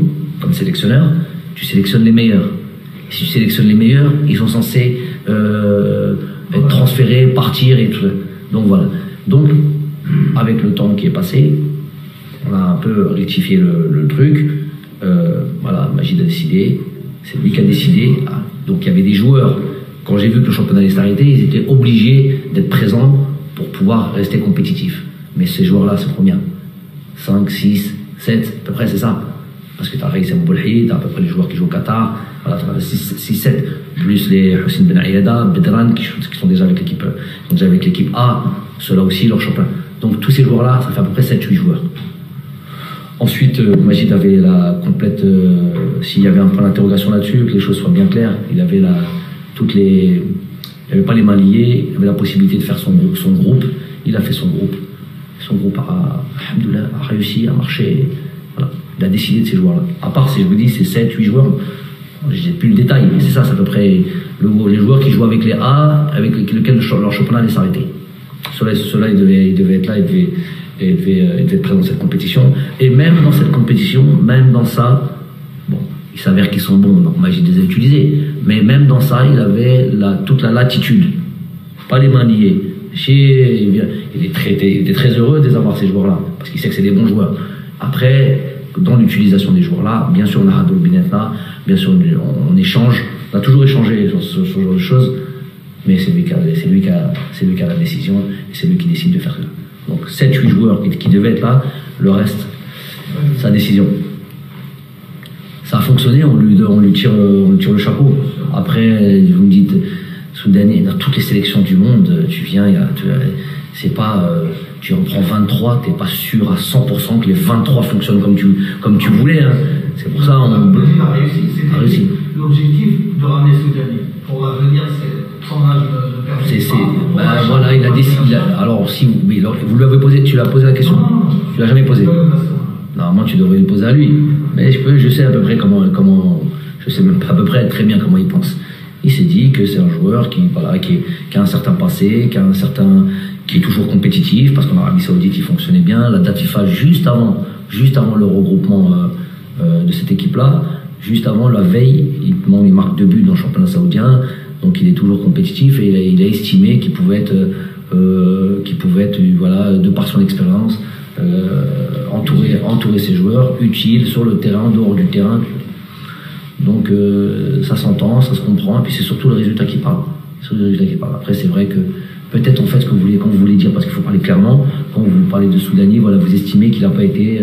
comme sélectionneur, tu sélectionnes les meilleurs. Si tu sélectionnes les meilleurs, ils sont censés être transférés, partir et tout ça. Donc voilà. Donc, avec le temps qui est passé, on a un peu rectifié le truc. Voilà, Majid a décidé, c'est lui qui a décidé. Donc il y avait des joueurs, quand j'ai vu que le championnat allait s'arrêter, ils étaient obligés d'être présents pour pouvoir rester compétitifs. Mais ces joueurs-là, c'est combien? 5, 6, 7, à peu près c'est ça. Parce que tu as Raïssa Mboulhi, tu as à peu près les joueurs qui jouent au Qatar, voilà, tu as 6, 7, plus les Hussein Ben Aïada, Bedran, qui sont déjà avec l'équipe A, ceux-là aussi, leur champion. Donc tous ces joueurs-là, ça fait à peu près 7-8 joueurs. Ensuite, Majid avait la complète, s'il y avait un point d'interrogation là-dessus, que les choses soient bien claires, il avait il n'avait pas les mains liées, il avait la possibilité de faire son groupe, il a fait son groupe. Son groupe a réussi, a marché, voilà. Il a décidé de ces joueurs-là. À part, si je vous dis, c'est 7-8 joueurs, je n'ai plus le détail, mais c'est ça, c'est à peu près les joueurs qui jouent avec les A, avec lesquels leur championnat allait s'arrêter. Ceux-là, ils devaient être là, ils devaient être présents dans cette compétition. Et même dans cette compétition, même dans ça, bon, il s'avère qu'ils sont bons, donc Majid les a utilisés. Mais même dans ça, il avait toute la latitude, pas les mains liées. Il était très heureux de les avoir, ces joueurs-là, parce qu'il sait que c'est des bons joueurs. Après, dans l'utilisation des joueurs-là, bien sûr, on a Hadoul Binetna, bien sûr, on échange, on a toujours échangé sur ce genre de choses, mais c'est lui qui a la décision, et c'est lui qui décide de faire ça. Donc 7-8 joueurs qui devaient être là, le reste, sa décision. Ça a fonctionné, on lui tire le chapeau. Après, vous me dites, Soudani, dans toutes les sélections du monde, tu viens, c'est pas, tu en prends 23, t'es pas sûr à 100% que les 23 fonctionnent comme tu voulais. Hein. C'est pour ça on a réussi. L'objectif de ramener Soudani pour l'avenir, c'est son âge de performance. Voilà, il a décidé. Alors, si vous lui avez posé, tu lui as posé la question. Tu l'as jamais posé. Normalement, tu devrais le poser à lui. Mais je sais à peu près comment, je sais même pas à peu près très bien comment il pense. Il s'est dit que c'est un joueur qui a un certain passé, qui est toujours compétitif, parce qu'en Arabie Saoudite, il fonctionnait bien. La date FIFA, juste avant le regroupement de cette équipe-là. Juste avant, la veille, il marque 2 buts dans le championnat saoudien, donc il est toujours compétitif et il a estimé qu'il pouvait être, voilà, de par son expérience, entourer ses joueurs, utiles sur le terrain, en dehors du terrain. Donc ça s'entend, ça se comprend, et puis c'est surtout le résultat qui parle. Après, c'est vrai que peut-être en fait ce que quand vous voulez dire, parce qu'il faut parler clairement, quand vous parlez de Soudani, voilà, vous estimez qu'il n'a pas été.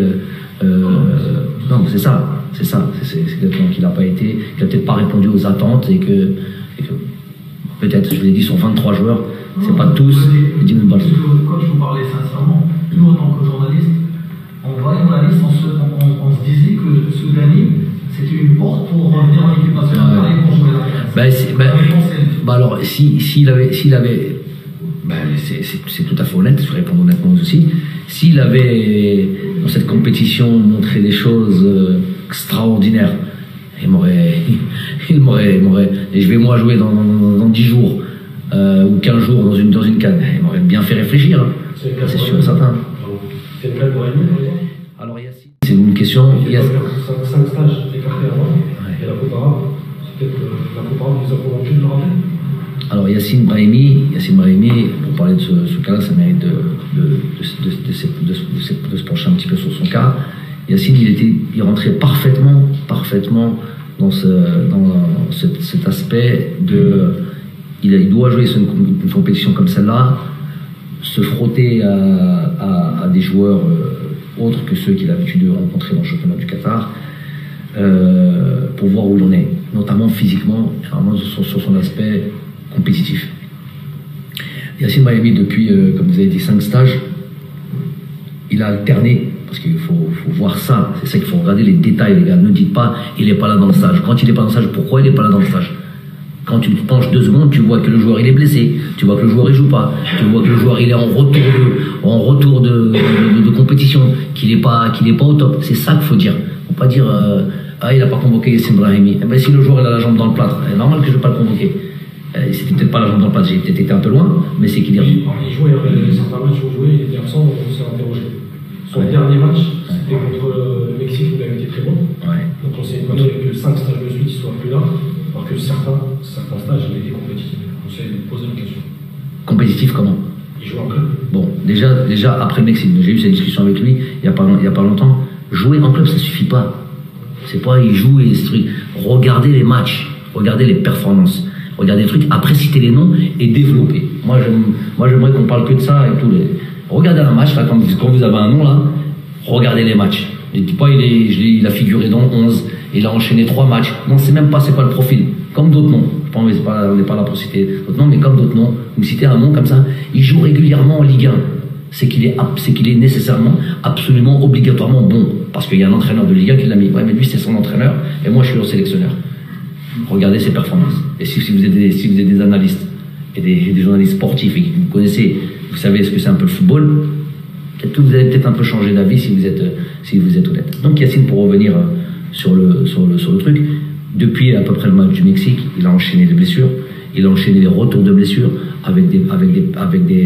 Non, c'est exactement qu'il n'a pas été, qu'il n'a peut-être pas répondu aux attentes et que peut-être, je vous l'ai dit, sur 23 joueurs, c'est pas tous. Quand je vous parlais sincèrement, nous en tant que journalistes, en voyant la liste, on se disait que Soudani, c'était une porte pour revenir en équipe nationale et pour jouer la France. Alors, s'il avait c'est tout à fait honnête, je réponds honnêtement aussi. S'il avait, dans cette compétition, montré des choses extraordinaires, il m'aurait. Et je vais moi jouer dans 10 jours ou 15 jours dans une canne. Il m'aurait bien fait réfléchir. C'est sûr et certain. C'est le cas pour Rémi, par exemple. Alors, Yacine, c'est une question. Il y a 5 stages écartés avant. Et la Coupe arabe, c'est peut-être la Coupe arabe qui vous a convaincu de le rappeler. Alors Yacine Brahimi, pour parler de ce cas-là, ça mérite de se pencher un petit peu sur son cas. Yacine, il rentrait parfaitement dans cet aspect de, il doit jouer sur une compétition comme celle-là, se frotter à des joueurs autres que ceux qu'il a l'habitude de rencontrer dans le championnat du Qatar, pour voir où il en est, notamment physiquement, vraiment sur son aspect compétitif. Yacine Brahimi, depuis, comme vous avez dit, 5 stages, il a alterné, parce qu'il faut voir ça, c'est ça qu'il faut regarder les détails, les gars. Ne dites pas, il n'est pas là dans le stage. Quand il n'est pas dans le stage, pourquoi il n'est pas là dans le stage? Quand tu te penches 2 secondes, tu vois que le joueur il est blessé, tu vois que le joueur il joue pas, tu vois que le joueur il est en retour de compétition, qu'il n'est pas au top. C'est ça qu'il faut dire. Faut pas dire il n'a pas convoqué Yacine Brahimi. Eh ben, si le joueur il a la jambe dans le plâtre, c'est normal que je ne vais pas le convoquer. C'était peut-être pas la jambe dans le plâtre, j'ai peut-être été un peu loin, mais c'est qu'il est. Il jouait certains matchs où il jouait, il était absent, on s'est interrogé. Son dernier match, c'était contre le Mexique où il avait été très bon. Donc on s'est étonné que 5 stages de suite ne soient plus là, alors que certains stages il était compétitif. On s'est posé une question. Compétitif comment? Il joue en club. Bon, déjà après le Mexique, j'ai eu cette discussion avec lui il y a pas longtemps. Jouer en club, ça suffit pas. C'est pas il joue et regardez les matchs, regardez les performances. Regardez les trucs, après citer les noms et développer. Moi j'aimerais qu'on parle que de ça et tout. Regardez un match, là, quand vous avez un nom là, regardez les matchs. Ne dites pas il a figuré dans 11, il a enchaîné 3 matchs. Non, c'est pas le profil. Comme d'autres noms. On n'est pas là pour citer d'autres noms, mais comme d'autres noms. Vous citez un nom comme ça, il joue régulièrement en Ligue 1. C'est qu'il est nécessairement, absolument, obligatoirement bon. Parce qu'il y a un entraîneur de Ligue 1 qui l'a mis. Ouais, mais lui c'est son entraîneur et moi je suis le sélectionneur. Regardez ses performances. Et si vous êtes des analystes et des journalistes sportifs et que vous connaissez, vous savez ce que c'est un peu le football, peut-être que vous allez peut-être un peu changer d'avis si vous êtes honnête. Donc Yacine, pour revenir sur le truc, depuis à peu près le match du Mexique, il a enchaîné les blessures, il a enchaîné les retours de blessures avec des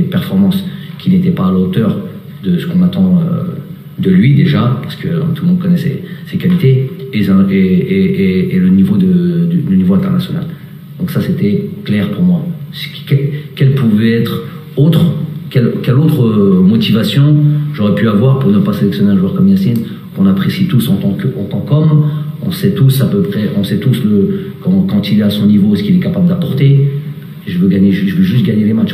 performances qui n'étaient pas à la hauteur de ce qu'on attend de lui déjà, parce que tout le monde connaît ses qualités et le niveau international. Donc ça c'était clair pour moi. Quelle pouvait être quelle autre motivation j'aurais pu avoir pour ne pas sélectionner un joueur comme Yacine, qu'on apprécie tous en tant qu'homme, on sait tous à peu près, quand il est à son niveau, ce qu'il est capable d'apporter. Je veux juste gagner les matchs.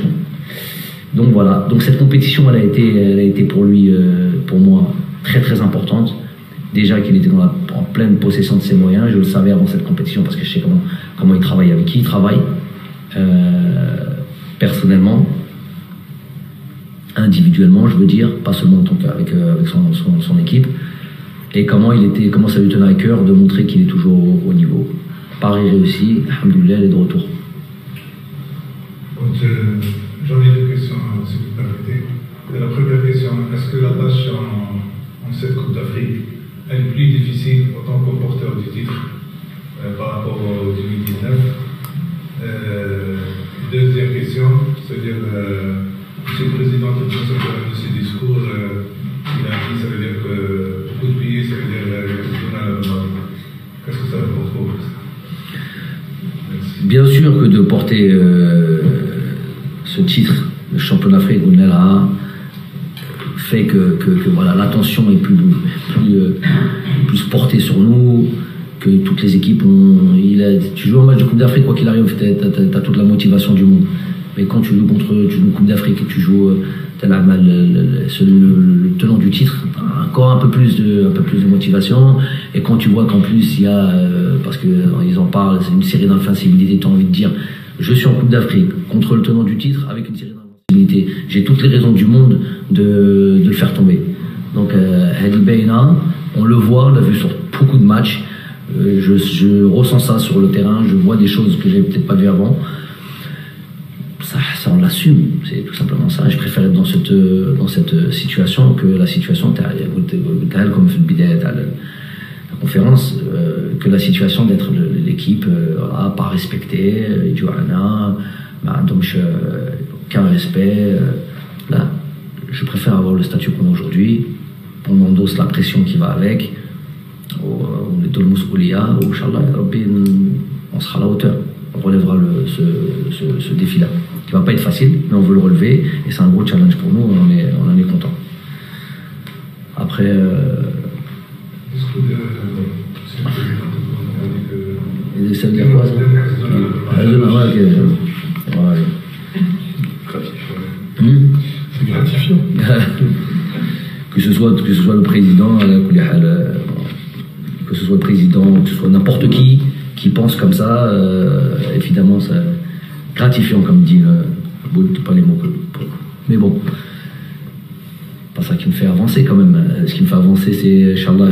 Donc voilà, donc cette compétition elle a été pour lui, pour moi, très très importante. Déjà qu'il était en pleine possession de ses moyens, je le savais avant cette compétition parce que je sais comment il travaille, avec qui il travaille, personnellement, individuellement, je veux dire, pas seulement en tant qu'avec son équipe, et comment ça lui tenait à cœur de montrer qu'il est toujours au niveau. Paris réussi, alhamdoulilah, elle est de retour. J'en ai 2 questions, si vous permettez. La première question, est-ce que la tâche en cette Coupe d'Afrique est plus difficile en tant que porteur du titre par rapport au 2019? Deuxième question, c'est-à-dire, M. le Président de ce discours, il a dit, ça veut dire que coup de pied, ça veut dire donner bien sûr que de porter ce titre de champion d'Afrique, fait que voilà, l'attention est plus portée sur nous, que toutes les équipes ont. Tu joues un match de Coupe d'Afrique, quoi qu'il arrive, t'as toute la motivation du monde. Mais quand tu joues une Coupe d'Afrique et tu joues le tenant du titre, encore un peu plus de motivation. Et quand tu vois qu'en plus il y a, parce qu'ils en parlent, c'est une série d'invincibilité, tu as envie de dire, je suis en Coupe d'Afrique contre le tenant du titre avec une série d'invincibilité. J'ai toutes les raisons du monde de le faire tomber. Donc Hadi Beina, on le voit, on l'a vu sur beaucoup de matchs. Je ressens ça sur le terrain, je vois des choses que j'avais peut-être pas vues avant. Ça on l'assume, c'est tout simplement ça. Je préfère être dans cette situation que la situation comme la conférence, que la situation d'être l'équipe pas respectée, aucun respect. Là, je préfère avoir le statut qu'on a aujourd'hui. On endosse la pression qui va avec. On sera à la hauteur. On relèvera ce défi-là, qui va pas être facile, mais on veut le relever, et c'est un gros challenge pour nous, on en est content. Après... Est-ce que ça veut dire quoi, ça? C'est gratifiant. que ce soit le président, que ce soit n'importe qui pense comme ça, évidemment, c'est gratifiant, comme dit pas les mots. Mais bon, pas ça qui me fait avancer quand même. Ce qui me fait avancer, c'est, Inch'Allah,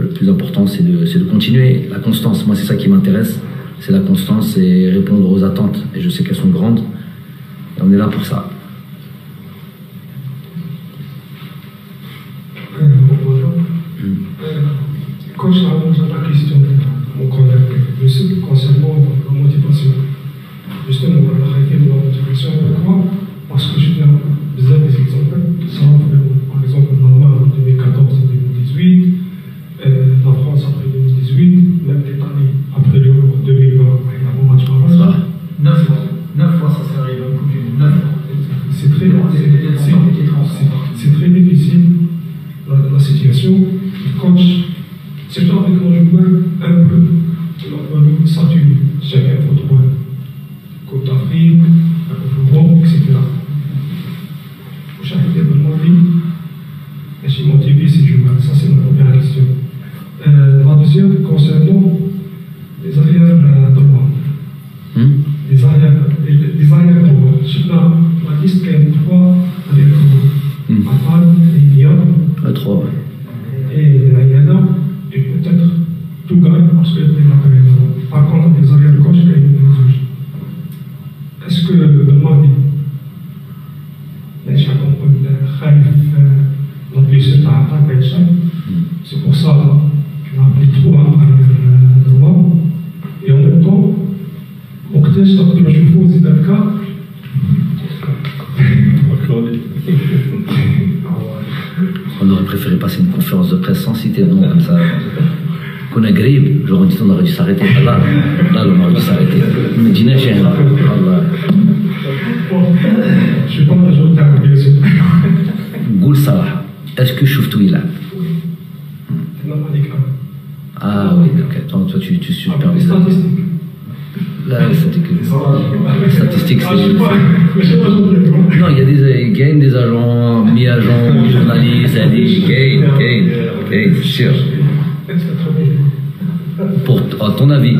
le plus important, c'est de continuer. La constance, moi, c'est ça qui m'intéresse. C'est la constance, c'est répondre aux attentes. Et je sais qu'elles sont grandes. Et on est là pour ça. Bonjour. Quand je réponds à la question de mon collègue, je sais que concernant la motivation, justement, la réalité de la motivation, pourquoi? Parce que je viens des exemples, par exemple, l'Allemagne en 2014 et 2018, la France après 2018, même l'Italie après l'Euro 2020, avec la bon match par là. 9 fois, ça s'est arrivé en Coupe du Monde. 9 fois. C'est très difficile la situation. Quand c'est genre avec mon joueur un peu le statut, chacun football, Côte d'Afrique, Europe, etc. Chaque développement de vie, je suis motivé ces joueurs. Ça, c'est ma première question. La deuxième, concernant les arrières droits. Les arrières droits. Je sais pas, la liste qu'il y a 3 arrières droits. Afan, Libya. 3, ouais. Et Ayana, et peut-être tout gagne parce qu'il y a des matériels. Par contre, les arrières gauche, il y a une rouge. Est-ce que le Mali, la blessure d'attaque et ça, c'est pour ça qu'on a pris 3 arrières droits. Et en même temps, on teste que le chauffeur c'est le cas. On aurait préféré passer une conférence de presse sans citer le nom comme ça. Qu'on a grillé, j'aurais dit qu'on aurait dû s'arrêter. Là, on aurait dû s'arrêter. Mais dis-nous, j'ai un. Je suis pas un jour bien sûr. Goul Salah, est-ce que Chouftou il a? Ah oui, ok. Toi, tu supervises. Là, les statistiques, c'est. Non, il y a des agents, mi-agents, journalistes, c'est sûr. Pour, à ton avis,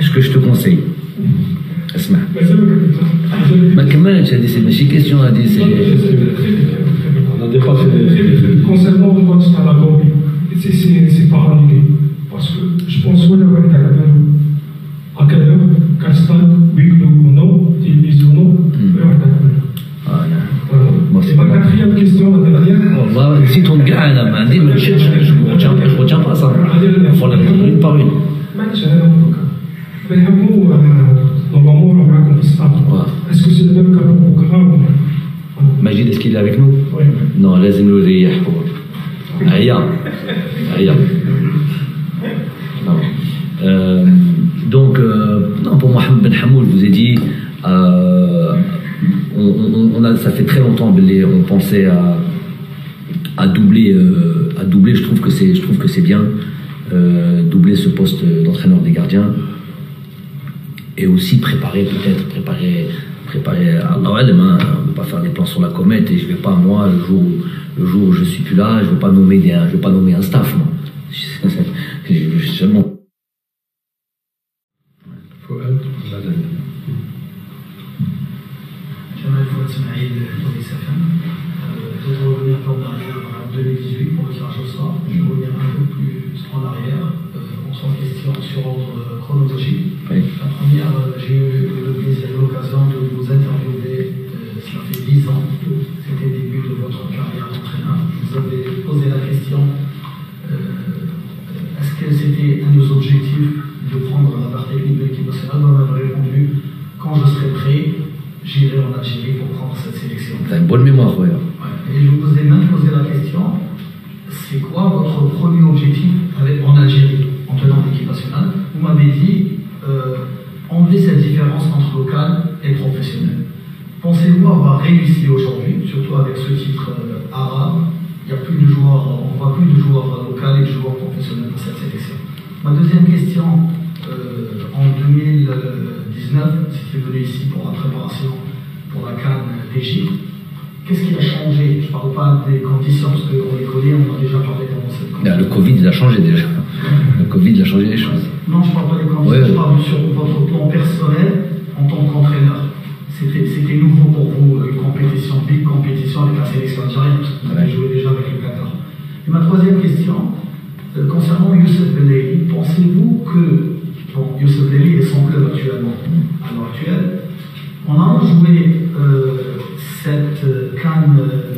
ce que je te conseille, اسمع. ما كملتش هذه ماشي كيستيون هذه concernant le match à la Gambie, c'est paralysé. Parce que je pense que à quelle heure, quel stade, oui ou non, télévision ou non, et ma quatrième question, la dernière. والله نسيتهم كاع انا ما عندي ما نشدش je retiens pas ça. Il faut une par une. معليش انا بنحبوا normalement معكم في الصف. Est-ce que c'est le même cas pour Boukhara? Majid, est-ce qu'il est avec nous? Oui. Non, لازم نريح. عيا. Donc, non, pour Mohamed Mohamed Ben Hamoud, je vous ai dit, ça fait très longtemps, on pensait à doubler, je trouve que c'est bien, doubler ce poste d'entraîneur des gardiens, et aussi préparer à Noël, on ne va pas faire des plans sur la comète, et je ne vais pas, moi, le jour où je suis plus là, je ne vais pas nommer un staff, moi. Seulement. Jamal Fouad Smaïl, Police FM. Je vais revenir un peu en arrière en 2018 pour le tirage au sort. Je vais revenir un peu plus en arrière. On se question sur ordre chronologique. Oui. La première, j'ai eu le plaisir et l'occasion de vous interviewer. Cela fait 10 ans. C'était le début de votre carrière d'entraîneur. Vous avez posé la question est-ce que c'était un de nos objectifs de prendre la barre technique de l'équipe nationale? Vous m'avez répondu quand je serai prêt, j'irai en Algérie pour prendre cette sélection. T'as une bonne mémoire, ouais. Et je vous ai même posé la question c'est quoi votre premier objectif en Algérie en tenant l'équipe nationale? Vous m'avez dit enlever cette différence entre local et professionnel. Pensez-vous avoir réussi aujourd'hui, surtout avec ce titre arabe? Il n'y a plus de joueurs, on ne voit plus de joueurs locaux et de joueurs professionnels dans cette sélection. Ma deuxième question, en 2019, c'était venu ici pour la préparation pour la CAN d'Égypte. Qu'est-ce qui a changé? Je ne parle pas des conditions, parce qu'on les connaît, on a déjà parlé pendant cette condition. Le Covid, il a changé déjà. Le Covid, il a changé les choses. Non, je ne parle pas des conditions, je parle sur votre plan personnel en tant qu'entraîneur. C'était nouveau pour vous, une compétition, big compétition avec la sélection algérienne. Vous avez joué déjà avec le Qatar. Et ma troisième question, concernant Youssef Belaïli, pensez-vous que, Youssef Belaïli est son club actuellement, à l'heure actuelle, on a joué cette CAN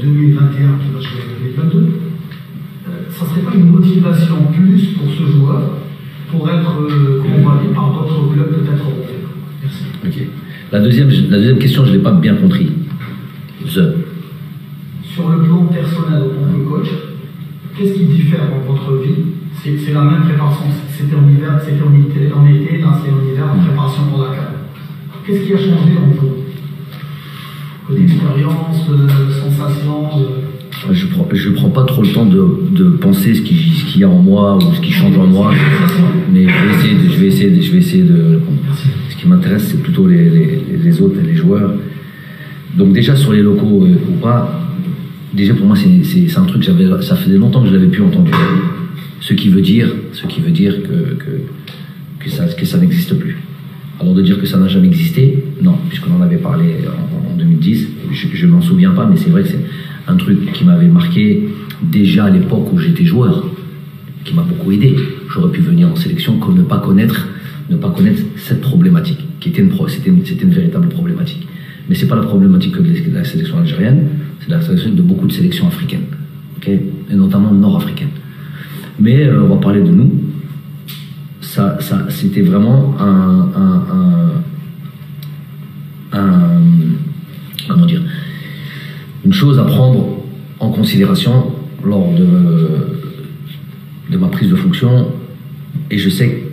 2021 qui va jouer en 2022, ça ne serait pas une motivation plus pour ce joueur pour être convoité par d'autres clubs peut-être européens? Merci. Ok. La deuxième question, je ne l'ai pas bien compris. Sur le plan personnel, en tant que coach, qu'est-ce qui diffère dans votre vie? C'est la même préparation. C'était en hiver, c'était en été, là c'est en hiver, en préparation pour la CAN. Qu'est-ce qui a changé en vous? Côté expérience, sensation Je ne prends pas trop le temps de penser ce qu'il y a en moi ou ce qui change en moi, mais je vais essayer de répondre. Ce qui m'intéresse, c'est plutôt les autres et les joueurs. Donc déjà sur les locaux ou pas, déjà pour moi c'est un truc, ça faisait longtemps que je l'avais plus entendu. Ce qui veut dire que ça n'existe plus. Alors de dire que ça n'a jamais existé, non, puisqu'on en avait parlé en 2010, je ne m'en souviens pas, mais c'est vrai que c'est un truc qui m'avait marqué déjà à l'époque où j'étais joueur, qui m'a beaucoup aidé. J'aurais pu venir en sélection comme ne pas connaître cette problématique, qui était c'était une véritable problématique. Mais c'est pas la problématique que de la sélection algérienne, c'est la sélection de beaucoup de sélections africaines, okay, et notamment nord-africaines. Mais on va parler de nous. Ça c'était vraiment comment dire, une chose à prendre en considération lors de ma prise de fonction, et je sais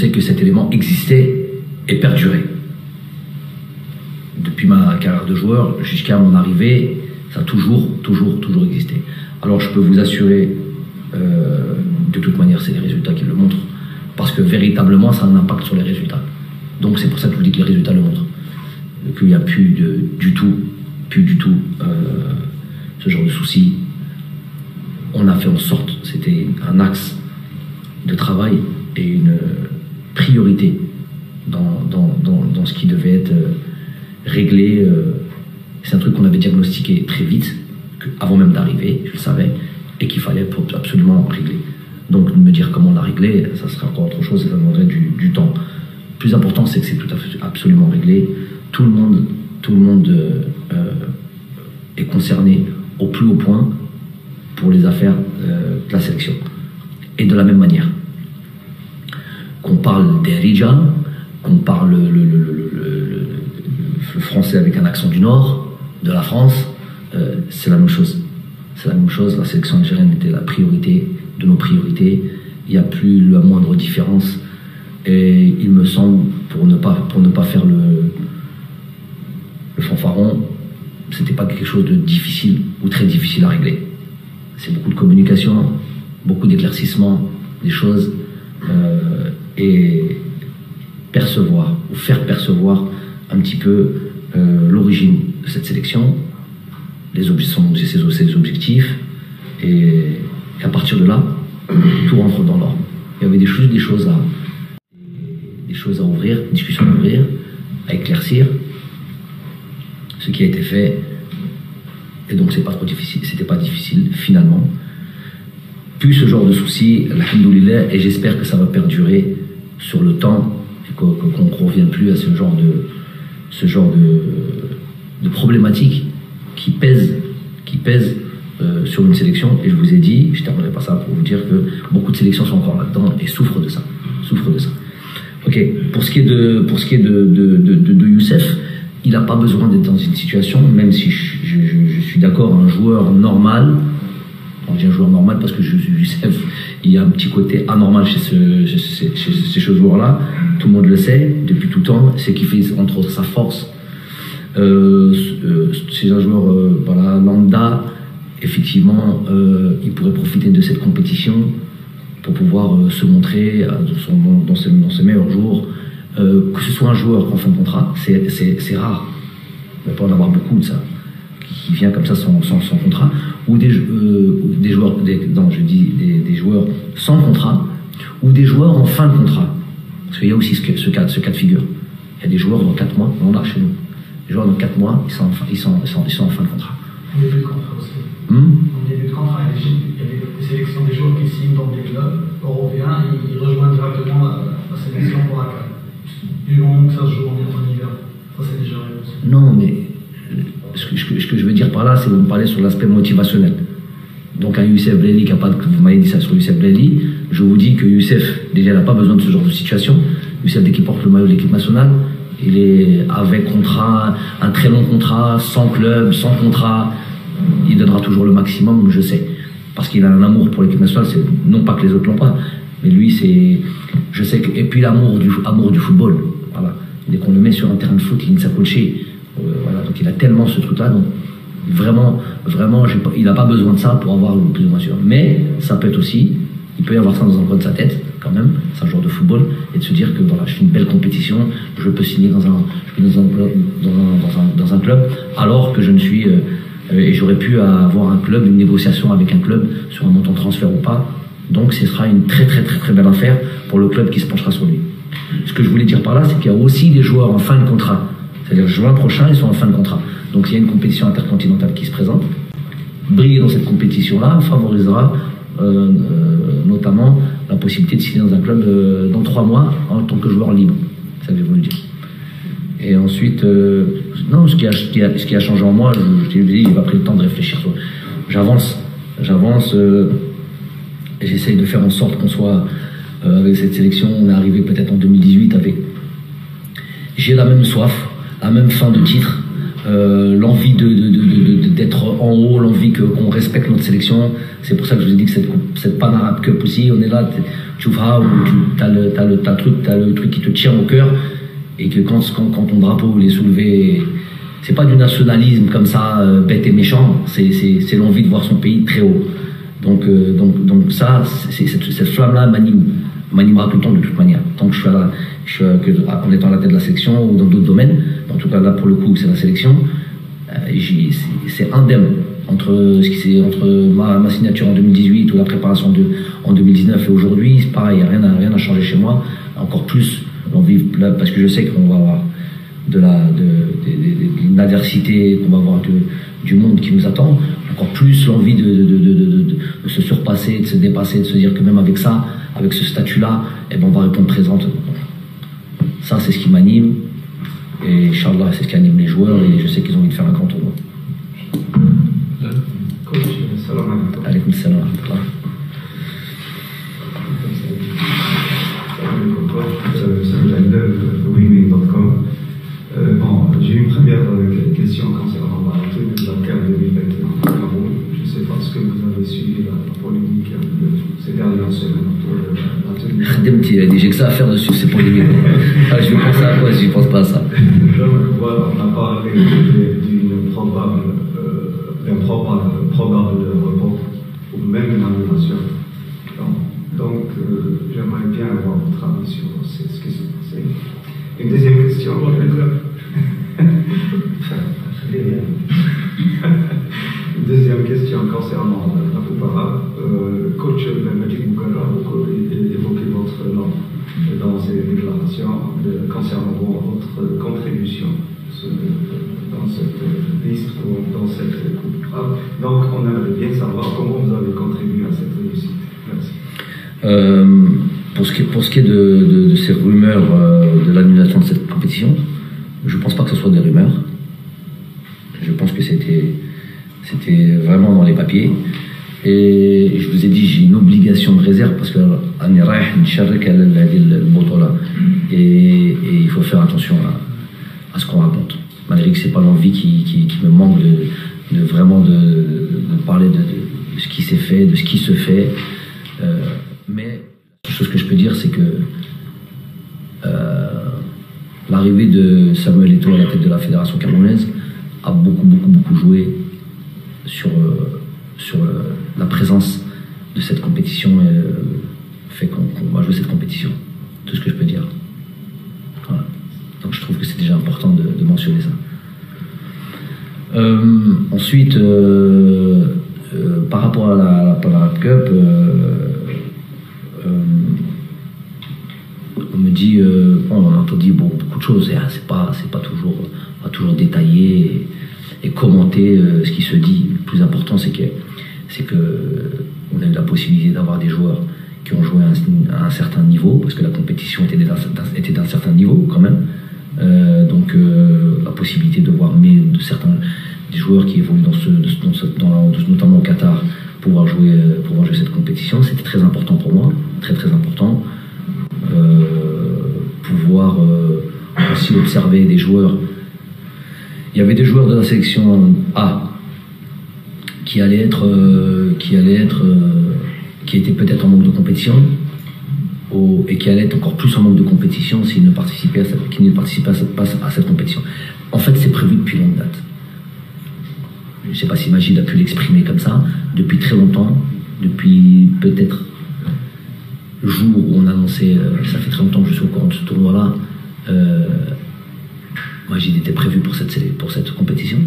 que cet élément existait et perdurait. Depuis ma carrière de joueur jusqu'à mon arrivée, ça a toujours existé. Alors je peux vous assurer, de toute manière c'est les résultats qui le montrent, parce que véritablement ça a un impact sur les résultats. Donc c'est pour ça que je vous dis que les résultats le montrent, qu'il n'y a plus du tout ce genre de soucis. On a fait en sorte, c'était un axe de travail et une priorité dans ce qui devait être réglé. C'est un truc qu'on avait diagnostiqué très vite, avant même d'arriver, je le savais, et qu'il fallait absolument régler. Donc de me dire comment on l'a réglé, ça serait encore autre chose, et ça demanderait du temps. Le plus important, c'est que c'est absolument réglé. Tout le monde est concerné au plus haut point pour les affaires de la sélection. Et de la même manière, qu'on parle des Rija, qu'on parle le français avec un accent du Nord, de la France, c'est la même chose. C'est la même chose, la sélection algérienne était la priorité de nos priorités. Il n'y a plus la moindre différence. Et il me semble, pour ne pas faire le fanfaron, c'était pas quelque chose de difficile ou très difficile à régler. C'est beaucoup de communication, beaucoup d'éclaircissement des choses et percevoir ou faire percevoir un petit peu l'origine de cette sélection, ses objectifs, et qu'à partir de là, tout rentre dans l'ordre. Il y avait des choses à ouvrir, des discussions à ouvrir, à éclaircir, ce qui a été fait, et donc c'était pas difficile finalement. Plus ce genre de soucis, alhamdoulilah, et j'espère que ça va perdurer sur le temps, et qu'on ne revienne plus à ce genre de problématiques qui pèsent sur une sélection. Et je vous ai dit, je ne terminerai pas ça pour vous dire que beaucoup de sélections sont encore là-dedans et souffrent de ça. Ok, pour ce qui est de Youssef, il n'a pas besoin d'être dans une situation, même si je suis d'accord, un joueur normal, on dit un joueur normal parce que Youssef, il y a un petit côté anormal chez ce joueur-là, tout le monde le sait, depuis tout le temps, c'est qu'il fait entre autres sa force. C'est un joueur lambda, effectivement, il pourrait profiter de cette compétition pour pouvoir se montrer dans ses meilleurs jours. Que ce soit un joueur en fin de contrat, c'est rare. Il ne va pas en avoir beaucoup de ça, qui vient comme ça sans contrat, ou des joueurs sans contrat, ou des joueurs en fin de contrat. Parce qu'il y a aussi ce cas de figure. Il y a des joueurs dans 4 mois, on l'a chez nous. Les joueurs dans 4 mois, ils sont en fin de contrat. En début de contrat aussi. En début de contrat, il y a des sélections des joueurs qui signent dans des clubs européens, ils rejoignent directement la sélection pour la CAN. Du moment que ça se joue en hiver, ça c'est déjà arrivé aussi. Non, mais ce que je veux dire par là, c'est de me parler sur l'aspect motivationnel. Donc un Youssef Blelli qui a pas de... Vous m'avez dit ça sur Youssef Blelli, je vous dis que Youssef, déjà, il n'a pas besoin de ce genre de situation. Youssef, dès qu'il porte le maillot de l'équipe nationale, il est avec contrat, un très long contrat, sans club, sans contrat. Il donnera toujours le maximum, je sais. Parce qu'il a un amour pour l'équipe nationale, non pas que les autres l'ont pas, mais lui, c'est... Je sais que... Et puis l'amour du football, voilà. Dès qu'on le met sur un terrain de foot, il s'accroche. Voilà, donc il a tellement ce truc-là, donc vraiment, il n'a pas besoin de ça pour avoir une plus de voiture. Mais ça peut être aussi, il peut y avoir ça dans un coin de sa tête, quand même, c'est un joueur de football, et de se dire que voilà, je fais une belle compétition, je peux signer dans un club, alors que je ne suis... et j'aurais pu avoir un club, une négociation avec un club sur un montant de transfert ou pas. Donc ce sera une très très très très belle affaire pour le club qui se penchera sur lui. Ce que je voulais dire par là, c'est qu'il y a aussi des joueurs en fin de contrat. C'est-à-dire juin prochain, ils sont en fin de contrat. Donc il y a une compétition intercontinentale qui se présente. Briller dans cette compétition-là favorisera notamment la possibilité de signer dans un club dans 3 mois en tant que joueur libre. Ça je vais vous le dire. Et ensuite, non, ce qui a changé en moi, je t'ai dit, j'ai pas pris le temps de réfléchir. J'avance, et j'essaye de faire en sorte qu'on soit avec cette sélection. On est arrivé peut-être en 2018 avec... J'ai la même soif, la même faim de titre, l'envie d'être en haut, l'envie qu'on respecte notre sélection. C'est pour ça que je vous ai dit que cette Pan Arab Cup aussi, on est là, tu vois, où t'as le truc qui te tient au cœur, et que quand ton drapeau il est soulevé, c'est pas du nationalisme comme ça, bête et méchant, c'est l'envie de voir son pays très haut. Donc ça, cette flamme-là m'animera tout le temps de toute manière. Tant que je suis là, en étant à la tête de la sélection ou dans d'autres domaines, en tout cas là pour le coup c'est la sélection, c'est indemne entre ma signature en 2018 ou la préparation en 2019 et aujourd'hui, c'est pareil, rien n'a changé chez moi. Encore plus l'envie, parce que je sais qu'on va avoir de l'adversité, qu'on va avoir du monde qui nous attend, encore plus l'envie de se surpasser, de se dépasser, de se dire que même avec ça, avec ce statut-là, eh ben on va répondre présente. Ça, c'est ce qui m'anime, et Inch'Allah, c'est ce qui anime les joueurs, et je sais qu'ils ont envie de faire un grand tournoi. Alaykoum salam. Bon, j'ai une première question concernant la tenue de la CAN 2021 au Cameroun. Je ne sais pas ce que vous avez suivi la polémique ces dernières semaines autour de la tenue. Il a dit j'ai que ça à faire dessus, c'est polémique. Je pense à quoi si je pense pas à ça? Voilà, on a parlé d'un probable report ou même une annulation. Donc, j'aimerais bien avoir votre avis sur ce qui s'est passé. Une deuxième question. Une deuxième question concernant la Coupe arabe. Coach Majid Boukhara a beaucoup évoqué votre nom dans ses déclarations concernant votre contribution dans cette liste ou dans cette Coupe arabe. Donc, on aimerait bien savoir comment vous avez contribué à cette réussite. Merci. Pour ce qui est de ces rumeurs de l'annulation de cette compétition, je ne pense pas que ce soit des rumeurs. Je pense que c'était vraiment dans les papiers. Et je vous ai dit, j'ai une obligation de réserve parce que et il faut faire attention à ce qu'on raconte. Malgré que c'est pas l'envie qui me manque de vraiment de parler de ce qui s'est fait, de ce qui se fait. Mais la chose que je peux dire, c'est que l'arrivée de Samuel Eto'o à la tête de la fédération camerounaise a beaucoup joué sur la présence de cette compétition et fait qu'on va jouer cette compétition. Tout ce que je peux dire. Voilà. Donc je trouve que c'est déjà important de mentionner ça. Ensuite, par rapport à la Cup, on me dit, on a entendu beaucoup de choses, et c'est pas toujours détaillé et commenter ce qui se dit. Le plus important, c'est que on a eu la possibilité d'avoir des joueurs qui ont joué à un certain niveau, parce que la compétition était d'un certain niveau quand même. Donc la possibilité de voir des joueurs qui évoluent notamment au Qatar, pouvoir jouer cette compétition, c'était très important pour moi, très important. Pouvoir aussi observer des joueurs. Il y avait des joueurs de la sélection A qui étaient peut-être en manque de compétition et qui allaient être encore plus en manque de compétition s'ils ne participaient pas à cette compétition. En fait, c'est prévu depuis longue date. Je ne sais pas si Majid a pu l'exprimer comme ça, depuis très longtemps, depuis peut-être le jour où on a annoncé, ça fait très longtemps que je suis au courant de ce tournoi-là, Majid était prévu pour cette compétition.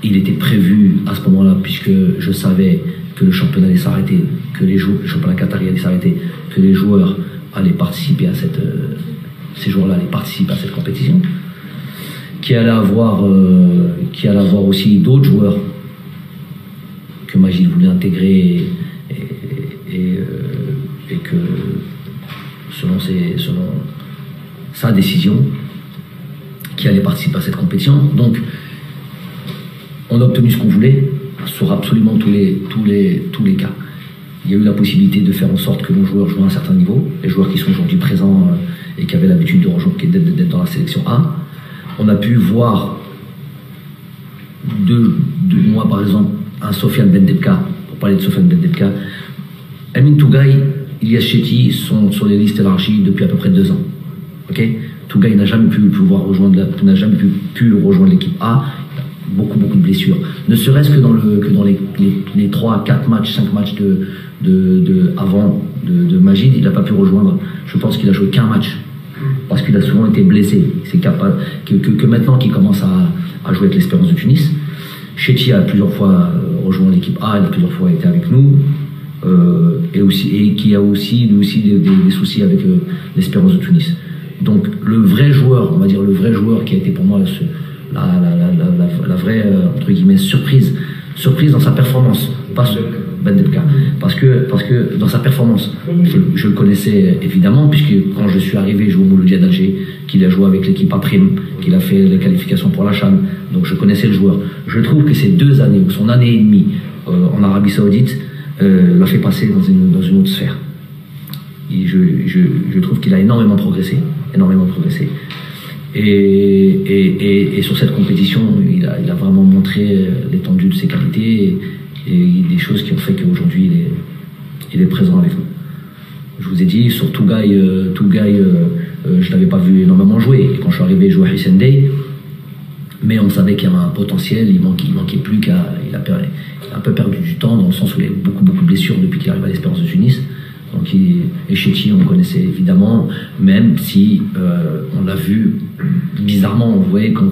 Il était prévu à ce moment-là, puisque je savais que le championnat allait s'arrêter, que le championnat qatari allait s'arrêter, que les joueurs allaient participer à ces joueurs-là allaient participer à cette compétition, qu'il allait avoir aussi d'autres joueurs que Majid voulait intégrer et que selon sa décision, qui allait participer à cette compétition. Donc, on a obtenu ce qu'on voulait sur absolument tous les cas. Il y a eu la possibilité de faire en sorte que nos joueurs jouent à un certain niveau, les joueurs qui sont aujourd'hui présents et qui avaient l'habitude d'être dans la sélection A. On a pu voir de moi, par exemple, un Sofiane Bendebka, pour parler de Sofiane Bendebka. Amin Tougaï, Ilyas Chetty sont sur les listes élargies depuis à peu près 2 ans. Okay, Tougaï n'a jamais pu rejoindre l'équipe A. Beaucoup de blessures. Ne serait-ce que dans les 3, 4 matchs, 5 matchs avant de Majid, il n'a pas pu rejoindre. Je pense qu'il a joué qu'un match. Parce qu'il a souvent été blessé. C'est capable que maintenant qu'il commence à jouer avec l'Espérance de Tunis. Chetty a plusieurs fois rejoint l'équipe A, il a plusieurs fois été avec nous. Et qui a aussi des soucis avec l'Espérance de Tunis. Donc le vrai joueur, on va dire le vrai joueur qui a été pour moi la vraie entre guillemets surprise dans sa performance, pas Bendebka, parce que dans sa performance, je le connaissais évidemment, puisque quand je suis arrivé, je jouais au Mouloudia d'Alger, qu'il a joué avec l'équipe A prime, qu'il a fait les qualifications pour la CHAN, donc je connaissais le joueur. Je trouve que ces 2 années, ou son année et demie en Arabie Saoudite, l'a fait passer dans une autre sphère. Et je trouve qu'il a énormément progressé. Et sur cette compétition, il a vraiment montré l'étendue de ses qualités et des choses qui ont fait qu'aujourd'hui il est présent avec nous. Je vous ai dit, sur Tougaï, je l'avais pas vu énormément jouer. Et quand je suis arrivé, je jouais à Hussein Dey. Mais on savait qu'il y avait un potentiel, il manquait plus qu'à. Il a un peu perdu du temps, dans le sens où il y a beaucoup de blessures depuis qu'il arrive à l'Espérance de Tunis. Donc, Echechi, on connaissait évidemment, même si on l'a vu bizarrement. Vous voyez, quand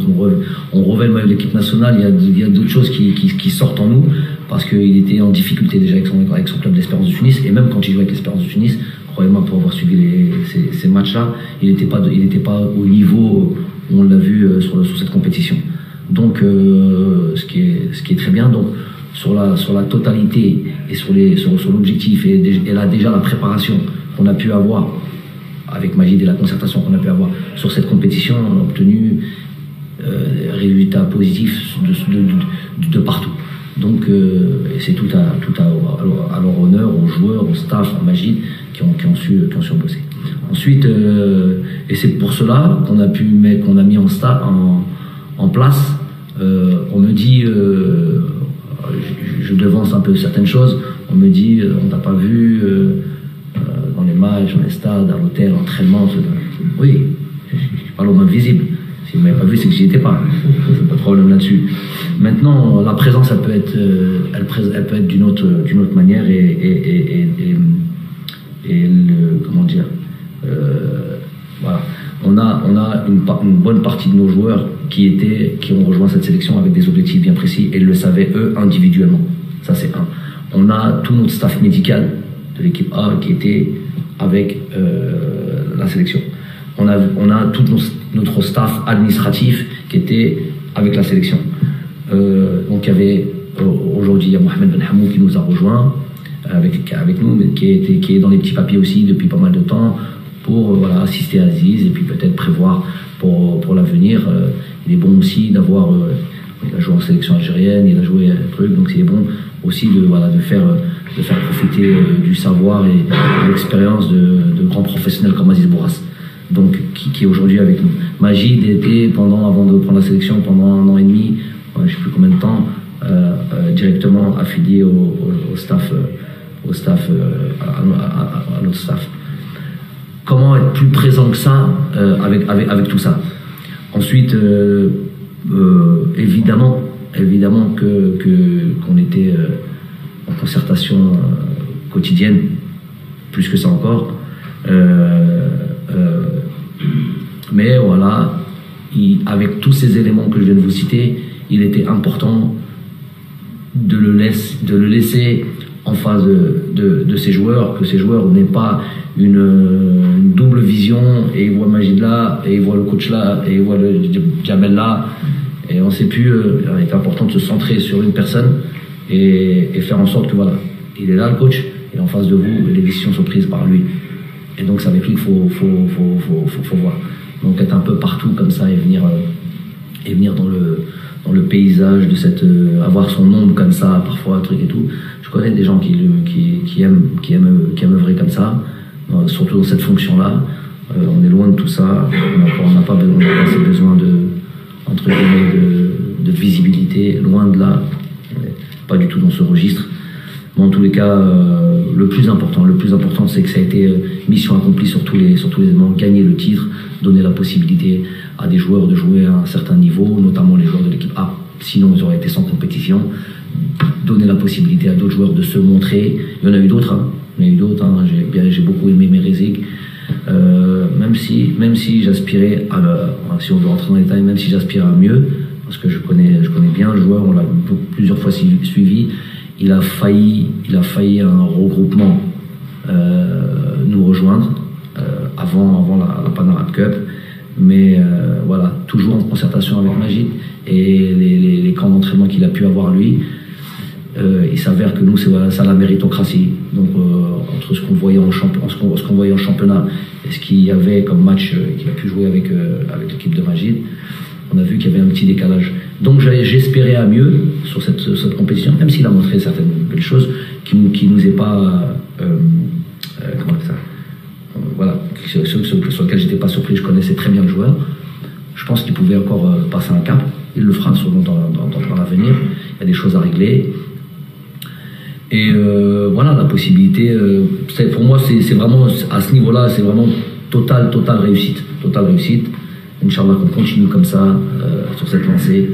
on revêt le maillot de l'équipe nationale, il y a d'autres choses qui sortent en nous, parce qu'il était en difficulté déjà avec son club d'Espérance de Tunis, et même quand il jouait avec l'Espérance de Tunis, croyez-moi, pour avoir suivi ces matchs-là, il n'était pas au niveau où on l'a vu sur cette compétition. Donc, ce qui est très bien. Donc, sur la totalité et sur l'objectif et là déjà la préparation qu'on a pu avoir avec Majid et la concertation qu'on a pu avoir sur cette compétition, on a obtenu résultats positifs de partout. Donc c'est tout à leur honneur, aux joueurs, au staff, à Majid qui ont su bosser. Ensuite, et c'est pour cela qu'on a mis en place, on me dit, je devance un peu certaines choses, on me dit, on t'a pas vu dans les matchs, dans les stades, à l'hôtel, l'entraînement. Oui, je parle au moins visible. Si vous m'avez pas vu, c'est que j'y étais pas. C'est pas de problème là-dessus. Maintenant, la présence, elle peut être d'une autre manière comment dire, voilà. On a une bonne partie de nos joueurs qui ont rejoint cette sélection avec des objectifs bien précis et ils le savaient eux individuellement. Ça c'est un. On a tout notre staff médical de l'équipe A qui était avec la sélection. On a tout notre staff administratif qui était avec la sélection. Donc il y avait aujourd'hui il y a Mohamed Ben Hamou qui nous a rejoint avec nous, mais qui est dans les petits papiers aussi depuis pas mal de temps pour assister à Aziz et puis peut-être prévoir pour l'avenir. Il est bon aussi d'avoir, il a joué en sélection algérienne, il a joué un truc, donc c'est bon aussi de faire profiter du savoir et de l'expérience de grands professionnels comme Aziz Bourras, donc qui est aujourd'hui avec nous. Majid était avant de prendre la sélection pendant 1 an et demi, je ne sais plus combien de temps, directement affilié au staff, à notre staff. Comment être plus présent que ça avec tout ça. Ensuite, évidemment qu'on était en concertation quotidienne, plus que ça encore. Mais voilà, avec tous ces éléments que je viens de vous citer, il était important de le laisser en face de ces joueurs, que ces joueurs n'aient pas une double vision et ils voient Majid là, et ils voient le coach là, et ils voient le Djamel là, et on ne sait plus. Il est important de se centrer sur une personne et faire en sorte que voilà, il est là le coach, il est en face de vous, et les décisions sont prises par lui. Et donc c'est avec lui qu'il faut voir. Donc être un peu partout comme ça et venir dans le paysage de avoir son ombre comme ça, parfois un truc et tout. Je connais des gens qui aiment œuvrer comme ça, surtout dans cette fonction-là. On est loin de tout ça. On n'a pas besoin de visibilité, loin de là. On n'est pas du tout dans ce registre. Mais en tous les cas, le plus important, c'est que ça a été mission accomplie sur tous les éléments. Gagner le titre, donner la possibilité à des joueurs de jouer à un certain niveau, notamment les joueurs de l'équipe A. Sinon, ils auraient été sans compétition. Donner la possibilité à d'autres joueurs de se montrer. Il y en a eu d'autres. J'ai beaucoup aimé Merezik. Même si j'aspirais si on veut rentrer dans les détails, même si j'aspirais à mieux, parce que je connais bien le joueur, on l'a plusieurs fois suivi. Il a failli un regroupement nous rejoindre avant la Pan Arab Cup, mais voilà, toujours en concertation avec Majid et les camps d'entraînement qu'il a pu avoir lui. Il s'avère que nous, c'est la méritocratie. Donc entre ce qu'on voyait en championnat et ce qu'il y avait comme match qu'il a pu jouer avec l'équipe de Majid, on a vu qu'il y avait un petit décalage. Donc j'espérais à mieux sur cette compétition, même s'il a montré certaines belles choses qui nous est pas comment dire ça, voilà, sur lesquels j'étais pas surpris. Je connaissais très bien le joueur. Je pense qu'il pouvait encore passer un cap. Il le fera dans l'avenir. Il y a des choses à régler. Et voilà, la possibilité. Pour moi, c'est vraiment à ce niveau-là, c'est vraiment totale réussite. Inch'Allah qu'on continue comme ça, sur cette lancée.